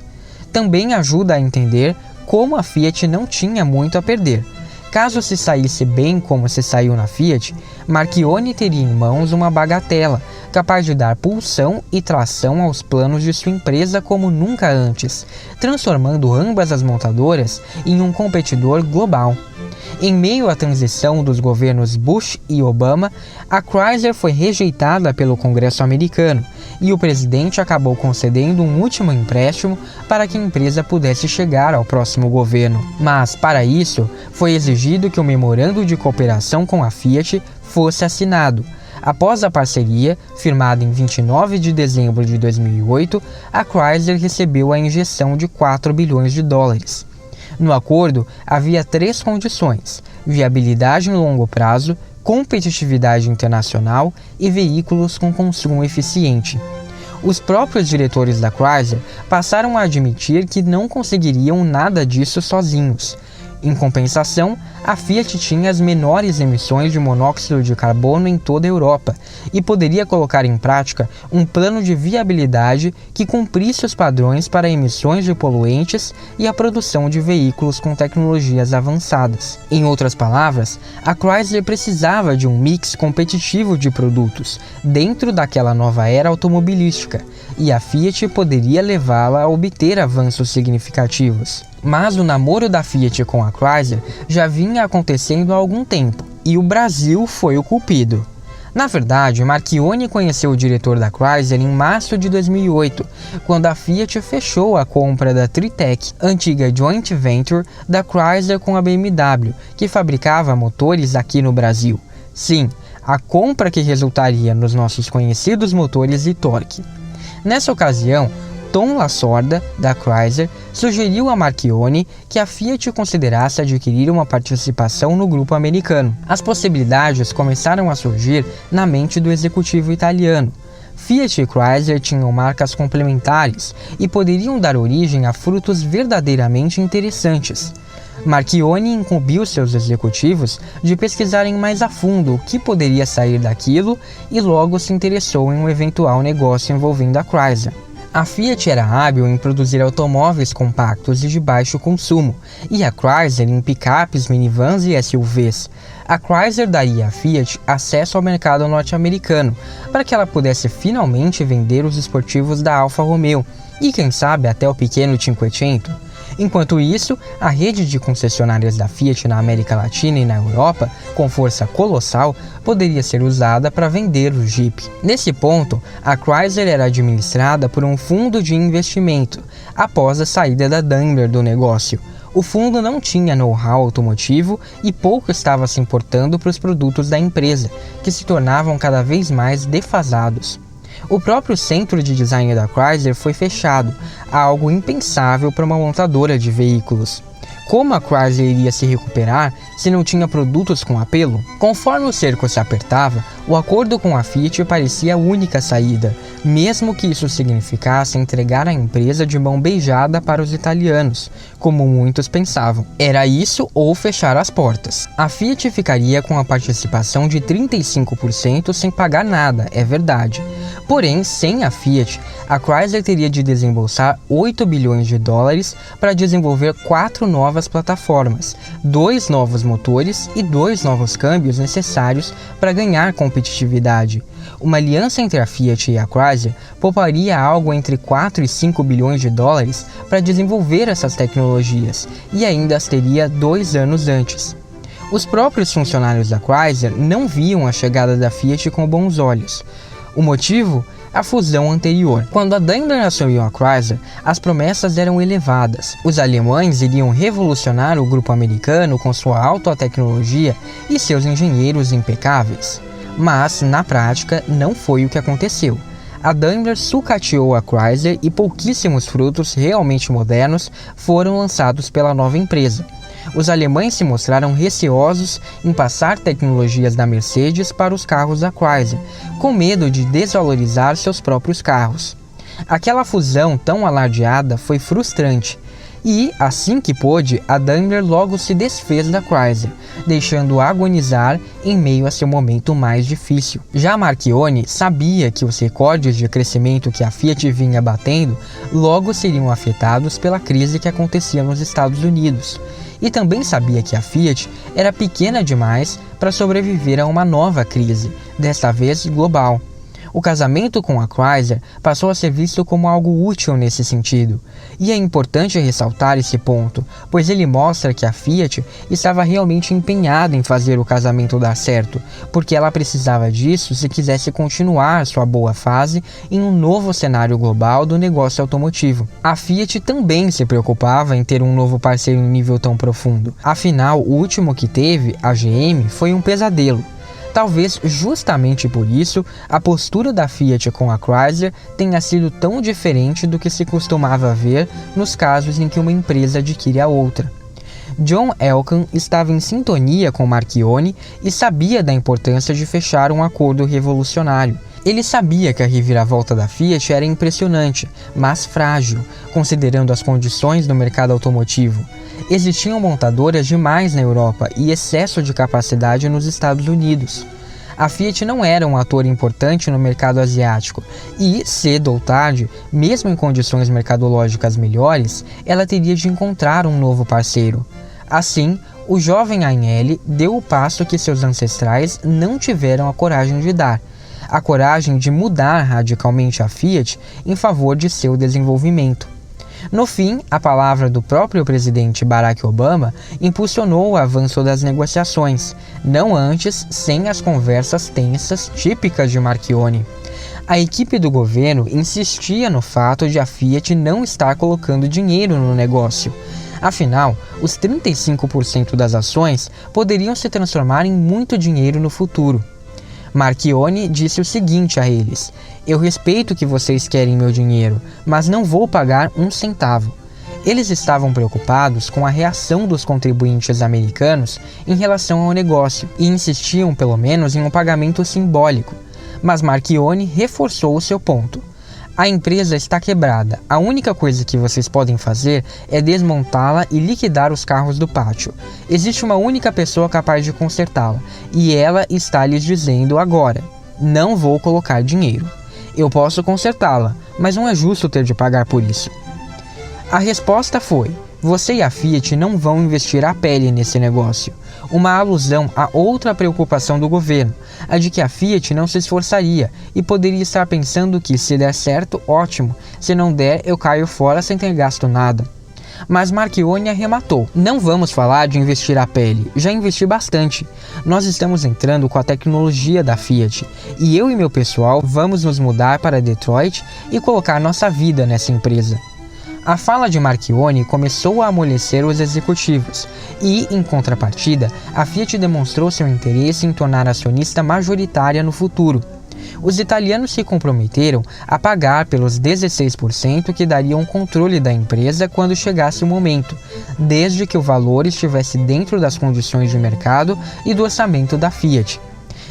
[SPEAKER 1] Também ajuda a entender como a Fiat não tinha muito a perder. Caso se saísse bem como se saiu na Fiat, Marchionni teria em mãos uma bagatela, capaz de dar pulsão e tração aos planos de sua empresa como nunca antes, transformando ambas as montadoras em um competidor global. Em meio à transição dos governos Bush e Obama, a Chrysler foi rejeitada pelo Congresso americano e o presidente acabou concedendo um último empréstimo para que a empresa pudesse chegar ao próximo governo. Mas, para isso, foi exigido que o memorando de cooperação com a Fiat fosse assinado. Após a parceria, firmada em 29 de dezembro de 2008, a Chrysler recebeu a injeção de 4 bilhões de dólares. No acordo, havia 3 condições: viabilidade no longo prazo, competitividade internacional e veículos com consumo eficiente. Os próprios diretores da Chrysler passaram a admitir que não conseguiriam nada disso sozinhos. Em compensação, a Fiat tinha as menores emissões de monóxido de carbono em toda a Europa e poderia colocar em prática um plano de viabilidade que cumprisse os padrões para emissões de poluentes e a produção de veículos com tecnologias avançadas. Em outras palavras, a Chrysler precisava de um mix competitivo de produtos dentro daquela nova era automobilística, e a Fiat poderia levá-la a obter avanços significativos. Mas o namoro da Fiat com a Chrysler já vinha acontecendo há algum tempo, e o Brasil foi o culpado. Na verdade, Marchionni conheceu o diretor da Chrysler em março de 2008, quando a Fiat fechou a compra da Tritec, antiga joint venture da Chrysler com a BMW, que fabricava motores aqui no Brasil. Sim, a compra que resultaria nos nossos conhecidos motores e torque. Nessa ocasião, Tom Lasorda, da Chrysler, sugeriu a Marchionni que a Fiat considerasse adquirir uma participação no grupo americano. As possibilidades começaram a surgir na mente do executivo italiano. Fiat e Chrysler tinham marcas complementares e poderiam dar origem a frutos verdadeiramente interessantes. Marchionni incumbiu seus executivos de pesquisarem mais a fundo o que poderia sair daquilo e logo se interessou em um eventual negócio envolvendo a Chrysler. A Fiat era hábil em produzir automóveis compactos e de baixo consumo, e a Chrysler em picapes, minivans e SUVs. A Chrysler daria à Fiat acesso ao mercado norte-americano, para que ela pudesse finalmente vender os esportivos da Alfa Romeo, e quem sabe até o pequeno Cinquecento. Enquanto isso, a rede de concessionárias da Fiat na América Latina e na Europa, com força colossal, poderia ser usada para vender o Jeep. Nesse ponto, a Chrysler era administrada por um fundo de investimento, após a saída da Daimler do negócio. O fundo não tinha know-how automotivo e pouco estava se importando para os produtos da empresa, que se tornavam cada vez mais defasados. O próprio centro de design da Chrysler foi fechado, algo impensável para uma montadora de veículos. Como a Chrysler iria se recuperar se não tinha produtos com apelo? Conforme o cerco se apertava, o acordo com a Fiat parecia a única saída, mesmo que isso significasse entregar a empresa de mão beijada para os italianos, como muitos pensavam. Era isso ou fechar as portas. A Fiat ficaria com a participação de 35% sem pagar nada, é verdade. Porém, sem a Fiat, a Chrysler teria de desembolsar 8 bilhões de dólares para desenvolver 4 novas plataformas, 2 novos motores e 2 novos câmbios necessários para ganhar competitividade. Uma aliança entre a Fiat e a Chrysler pouparia algo entre 4 e 5 bilhões de dólares para desenvolver essas tecnologias, e ainda as teria 2 anos antes. Os próprios funcionários da Chrysler não viam a chegada da Fiat com bons olhos. O motivo? A fusão anterior. Quando a Daimler assumiu a Chrysler, as promessas eram elevadas. Os alemães iriam revolucionar o grupo americano com sua alta tecnologia e seus engenheiros impecáveis. Mas, na prática, não foi o que aconteceu. A Daimler sucateou a Chrysler e pouquíssimos frutos realmente modernos foram lançados pela nova empresa. Os alemães se mostraram receosos em passar tecnologias da Mercedes para os carros da Chrysler, com medo de desvalorizar seus próprios carros. Aquela fusão tão alardeada foi frustrante, E, assim que pôde, a Daimler logo se desfez da Chrysler, deixando-o agonizar em meio a seu momento mais difícil. Já Marchionni sabia que os recordes de crescimento que a Fiat vinha batendo logo seriam afetados pela crise que acontecia nos Estados Unidos. E também sabia que a Fiat era pequena demais para sobreviver a uma nova crise, desta vez global. O casamento com a Chrysler passou a ser visto como algo útil nesse sentido. E é importante ressaltar esse ponto, pois ele mostra que a Fiat estava realmente empenhada em fazer o casamento dar certo, porque ela precisava disso se quisesse continuar sua boa fase em um novo cenário global do negócio automotivo. A Fiat também se preocupava em ter um novo parceiro em nível tão profundo. Afinal, o último que teve, a GM, foi um pesadelo. Talvez justamente por isso, a postura da Fiat com a Chrysler tenha sido tão diferente do que se costumava ver nos casos em que uma empresa adquire a outra. John Elkann estava em sintonia com Marchionni e sabia da importância de fechar um acordo revolucionário. Ele sabia que a reviravolta da Fiat era impressionante, mas frágil, considerando as condições do mercado automotivo. Existiam montadoras demais na Europa e excesso de capacidade nos Estados Unidos. A Fiat não era um ator importante no mercado asiático e, cedo ou tarde, mesmo em condições mercadológicas melhores, ela teria de encontrar um novo parceiro. Assim, o jovem Agnelli deu o passo que seus ancestrais não tiveram a coragem de dar, a coragem de mudar radicalmente a Fiat em favor de seu desenvolvimento. No fim, a palavra do próprio presidente Barack Obama impulsionou o avanço das negociações, não antes sem as conversas tensas típicas de Marchionni. A equipe do governo insistia no fato de a Fiat não estar colocando dinheiro no negócio. Afinal, os 35% das ações poderiam se transformar em muito dinheiro no futuro. Marchionni disse o seguinte a eles: "Eu respeito que vocês querem meu dinheiro, mas não vou pagar um centavo." Eles estavam preocupados com a reação dos contribuintes americanos em relação ao negócio e insistiam pelo menos em um pagamento simbólico. Mas Marchionni reforçou o seu ponto. "A empresa está quebrada. A única coisa que vocês podem fazer é desmontá-la e liquidar os carros do pátio. Existe uma única pessoa capaz de consertá-la, e ela está lhes dizendo agora: não vou colocar dinheiro. Eu posso consertá-la, mas não é justo ter de pagar por isso." A resposta foi: "Você e a Fiat não vão investir a pele nesse negócio." Uma alusão a outra preocupação do governo, a de que a Fiat não se esforçaria e poderia estar pensando que, se der certo, ótimo, se não der, eu caio fora sem ter gasto nada. Mas Marchionni arrematou: "Não vamos falar de investir a pele, já investi bastante. Nós estamos entrando com a tecnologia da Fiat, e eu e meu pessoal vamos nos mudar para Detroit e colocar nossa vida nessa empresa." A fala de Marchionni começou a amolecer os executivos e, em contrapartida, a Fiat demonstrou seu interesse em tornar acionista majoritária no futuro. Os italianos se comprometeram a pagar pelos 16% que dariam o controle da empresa quando chegasse o momento, desde que o valor estivesse dentro das condições de mercado e do orçamento da Fiat.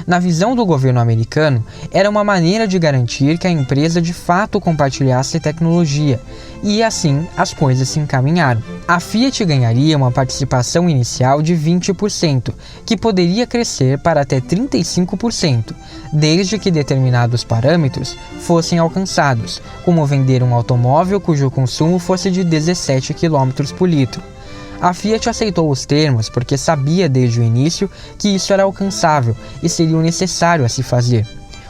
[SPEAKER 1] Na visão do governo americano, era uma maneira de garantir que a empresa de fato compartilhasse tecnologia, e assim as coisas se encaminharam. A Fiat ganharia uma participação inicial de 20%, que poderia crescer para até 35%, desde que determinados parâmetros fossem alcançados, como vender um automóvel cujo consumo fosse de 17 km por litro. A Fiat aceitou os termos porque sabia desde o início que isso era alcançável e seria o necessário a se fazer.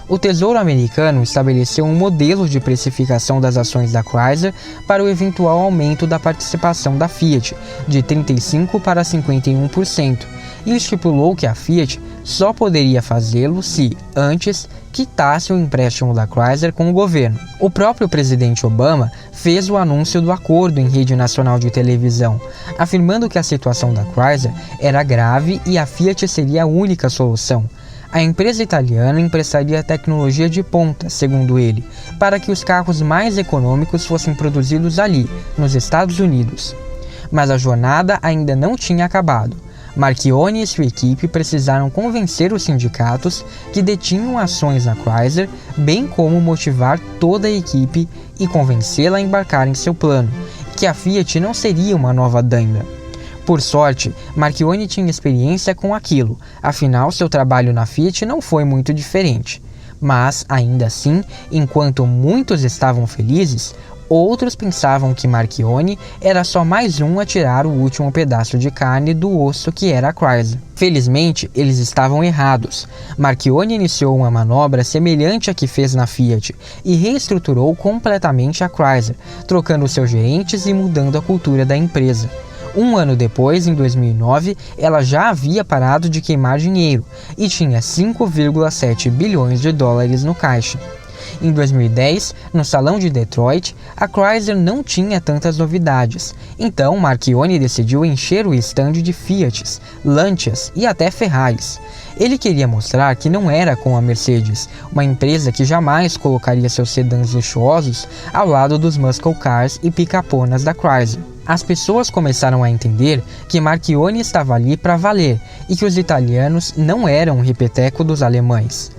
[SPEAKER 1] O Tesouro americano estabeleceu um modelo de precificação das ações da Chrysler para o eventual aumento da participação da Fiat, de 35% para 51%, e estipulou que a Fiat só poderia fazê-lo se, antes, quitasse o empréstimo da Chrysler com o governo. O próprio presidente Obama fez o anúncio do acordo em rede nacional de televisão, afirmando que a situação da Chrysler era grave e a Fiat seria a única solução. A empresa italiana emprestaria tecnologia de ponta, segundo ele, para que os carros mais econômicos fossem produzidos ali, nos Estados Unidos. Mas a jornada ainda não tinha acabado. Marchionni e sua equipe precisaram convencer os sindicatos que detinham ações na Chrysler, bem como motivar toda a equipe e convencê-la a embarcar em seu plano, que a Fiat não seria uma nova Daimler. Por sorte, Marchionni tinha experiência com aquilo, afinal seu trabalho na Fiat não foi muito diferente. Mas, ainda assim, enquanto muitos estavam felizes, outros pensavam que Marchionni era só mais um a tirar o último pedaço de carne do osso que era a Chrysler. Felizmente, eles estavam errados. Marchionni iniciou uma manobra semelhante à que fez na Fiat e reestruturou completamente a Chrysler, trocando seus gerentes e mudando a cultura da empresa. Um ano depois, em 2009, ela já havia parado de queimar dinheiro e tinha 5,7 bilhões de dólares no caixa. Em 2010, no Salão de Detroit, a Chrysler não tinha tantas novidades, então Marchionni decidiu encher o estande de Fiats, Lancias e até Ferraris. Ele queria mostrar que não era com a Mercedes, uma empresa que jamais colocaria seus sedãs luxuosos ao lado dos muscle cars e picaponas da Chrysler. As pessoas começaram a entender que Marchionni estava ali para valer e que os italianos não eram o repeteco dos alemães.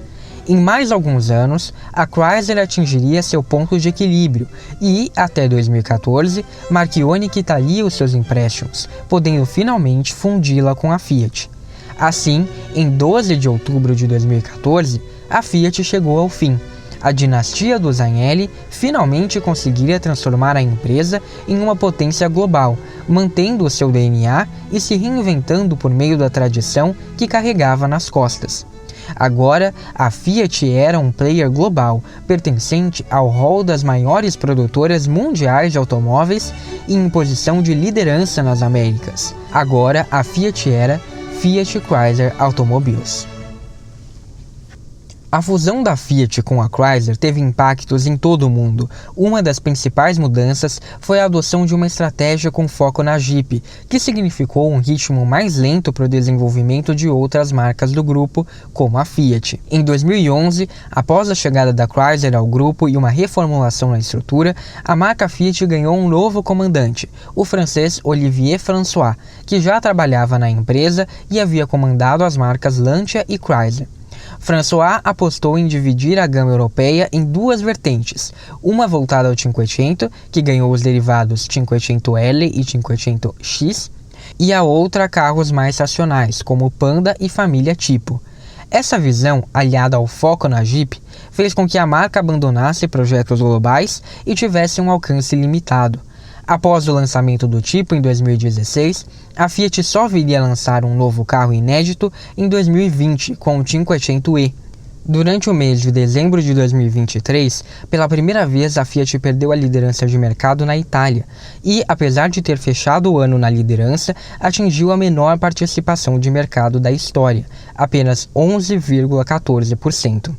[SPEAKER 1] Em mais alguns anos, a Chrysler atingiria seu ponto de equilíbrio e, até 2014, Marchionni quitaria os seus empréstimos, podendo finalmente fundi-la com a Fiat. Assim, em 12 de outubro de 2014, a Fiat chegou ao fim. A dinastia dos Agnelli finalmente conseguiria transformar a empresa em uma potência global, mantendo o seu DNA e se reinventando por meio da tradição que carregava nas costas. Agora, a Fiat era um player global, pertencente ao hall das maiores produtoras mundiais de automóveis e em posição de liderança nas Américas. Agora, a Fiat era Fiat Chrysler Automobiles. A fusão da Fiat com a Chrysler teve impactos em todo o mundo. Uma das principais mudanças foi a adoção de uma estratégia com foco na Jeep, que significou um ritmo mais lento para o desenvolvimento de outras marcas do grupo, como a Fiat. Em 2011, após a chegada da Chrysler ao grupo e uma reformulação na estrutura, a marca Fiat ganhou um novo comandante, o francês Olivier François, que já trabalhava na empresa e havia comandado as marcas Lancia e Chrysler. François apostou em dividir a gama europeia em duas vertentes, uma voltada ao Cinquecento, que ganhou os derivados Cinquecento-L e Cinquecento-X, e a outra a carros mais racionais, como Panda e família Tipo. Essa visão, aliada ao foco na Jeep, fez com que a marca abandonasse projetos globais e tivesse um alcance limitado. Após o lançamento do tipo em 2016, a Fiat só viria a lançar um novo carro inédito em 2020 com o Cinquecento-E. Durante o mês de dezembro de 2023, pela primeira vez a Fiat perdeu a liderança de mercado na Itália e, apesar de ter fechado o ano na liderança, atingiu a menor participação de mercado da história, apenas 11,14%.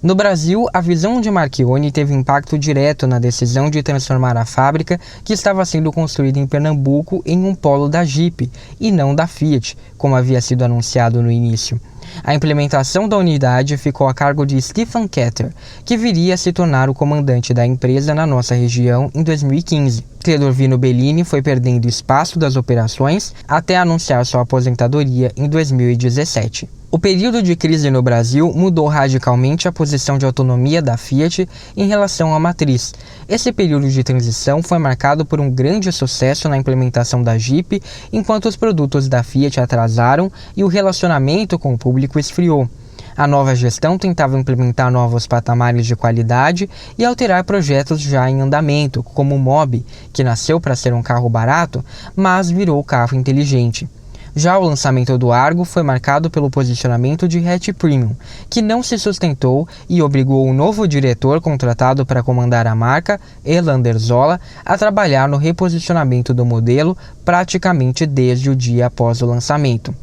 [SPEAKER 1] No Brasil, a visão de Marchionni teve impacto direto na decisão de transformar a fábrica que estava sendo construída em Pernambuco em um polo da Jeep e não da Fiat, como havia sido anunciado no início. A implementação da unidade ficou a cargo de Stefan Ketter, que viria a se tornar o comandante da empresa na nossa região em 2015. Cledorvino Bellini foi perdendo espaço das operações até anunciar sua aposentadoria em 2017. O período de crise no Brasil mudou radicalmente a posição de autonomia da Fiat em relação à matriz. Esse período de transição foi marcado por um grande sucesso na implementação da Jeep, enquanto os produtos da Fiat atrasaram e o relacionamento com o público esfriou. A nova gestão tentava implementar novos patamares de qualidade e alterar projetos já em andamento, como o Mobi, que nasceu para ser um carro barato, mas virou carro inteligente. Já o lançamento do Argo foi marcado pelo posicionamento de hatch premium, que não se sustentou e obrigou o novo diretor contratado para comandar a marca, Elander Zola, a trabalhar no reposicionamento do modelo praticamente desde o dia após o lançamento.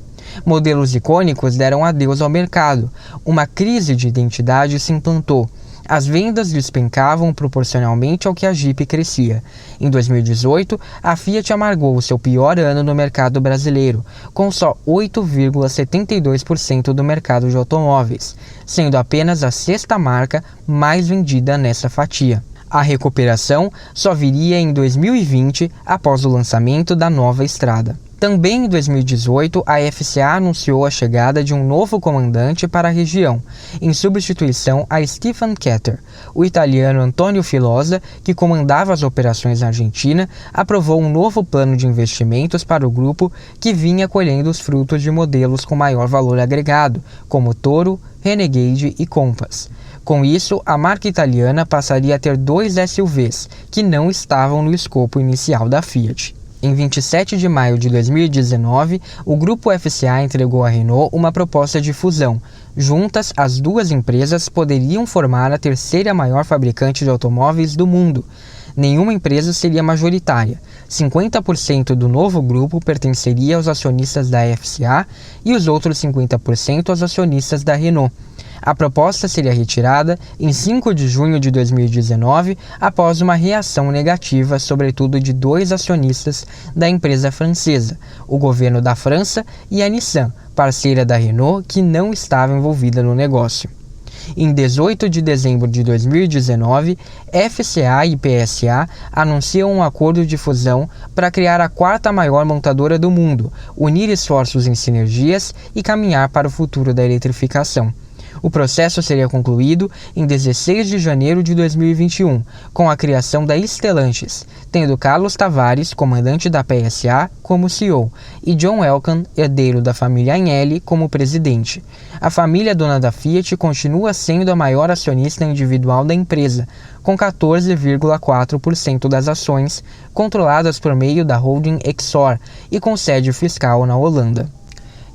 [SPEAKER 1] Modelos icônicos deram adeus ao mercado, uma crise de identidade se implantou. As vendas despencavam proporcionalmente ao que a Jeep crescia. Em 2018, a Fiat amargou o seu pior ano no mercado brasileiro, com só 8,72% do mercado de automóveis, sendo apenas a sexta marca mais vendida nessa fatia. A recuperação só viria em 2020, após o lançamento da nova Strada. Também em 2018, a FCA anunciou a chegada de um novo comandante para a região, em substituição a Stephen Ketter. O italiano Antonio Filosa, que comandava as operações na Argentina, aprovou um novo plano de investimentos para o grupo que vinha colhendo os frutos de modelos com maior valor agregado, como Toro, Renegade e Compass. Com isso, a marca italiana passaria a ter 2 SUVs, que não estavam no escopo inicial da Fiat. Em 27 de maio de 2019, o grupo FCA entregou à Renault uma proposta de fusão. Juntas, as duas empresas poderiam formar a terceira maior fabricante de automóveis do mundo. Nenhuma empresa seria majoritária. 50% do novo grupo pertenceria aos acionistas da FCA e os outros 50% aos acionistas da Renault. A proposta seria retirada em 5 de junho de 2019, após uma reação negativa, sobretudo de 2 acionistas da empresa francesa, o governo da França e a Nissan, parceira da Renault, que não estava envolvida no negócio. Em 18 de dezembro de 2019, FCA e PSA anunciam um acordo de fusão para criar a 4ª maior montadora do mundo, unir esforços em sinergias e caminhar para o futuro da eletrificação. O processo seria concluído em 16 de janeiro de 2021, com a criação da Stellantis, tendo Carlos Tavares, comandante da PSA, como CEO, e John Elkann, herdeiro da família Agnelli, como presidente. A família dona da Fiat continua sendo a maior acionista individual da empresa, com 14,4% das ações, controladas por meio da holding Exor e com sede fiscal na Holanda.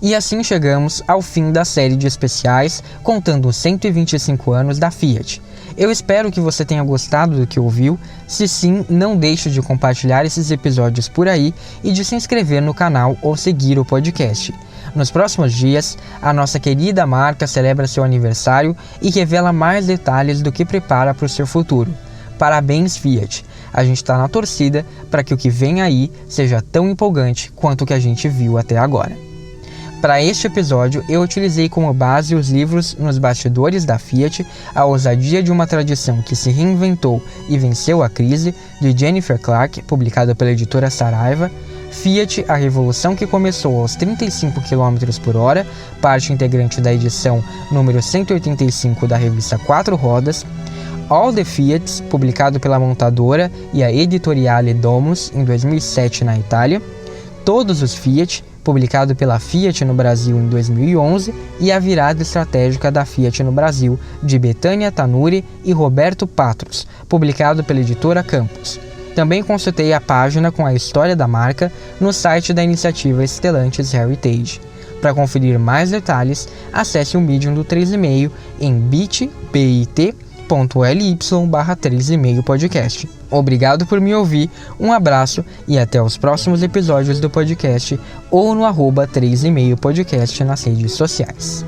[SPEAKER 1] E assim chegamos ao fim da série de especiais contando os 125 anos da Fiat. Eu espero que você tenha gostado do que ouviu. Se sim, não deixe de compartilhar esses episódios por aí e de se inscrever no canal ou seguir o podcast. Nos próximos dias, a nossa querida marca celebra seu aniversário e revela mais detalhes do que prepara para o seu futuro. Parabéns, Fiat! A gente está na torcida para que o que vem aí seja tão empolgante quanto o que a gente viu até agora. Para este episódio, eu utilizei como base os livros Nos Bastidores da Fiat, A Ousadia de uma Tradição que se Reinventou e Venceu a Crise, de Jennifer Clark, publicado pela editora Saraiva, Fiat, A Revolução que Começou aos 35 km por hora, parte integrante da edição número 185 da revista Quatro Rodas, All the Fiats, publicado pela montadora e a Editoriale Domus em 2007 na Itália, Todos os Fiat, publicado pela Fiat no Brasil em 2011, e A Virada Estratégica da Fiat no Brasil, de Betânia Tanuri e Roberto Patros, publicado pela editora Campos. Também consultei a página com a história da marca no site da iniciativa Stellantis Heritage. Para conferir mais detalhes, acesse o Medium do 3,5 em bit.ly/3,5 podcast. Obrigado por me ouvir, um abraço e até os próximos episódios do podcast ou no @3,5 podcast nas redes sociais.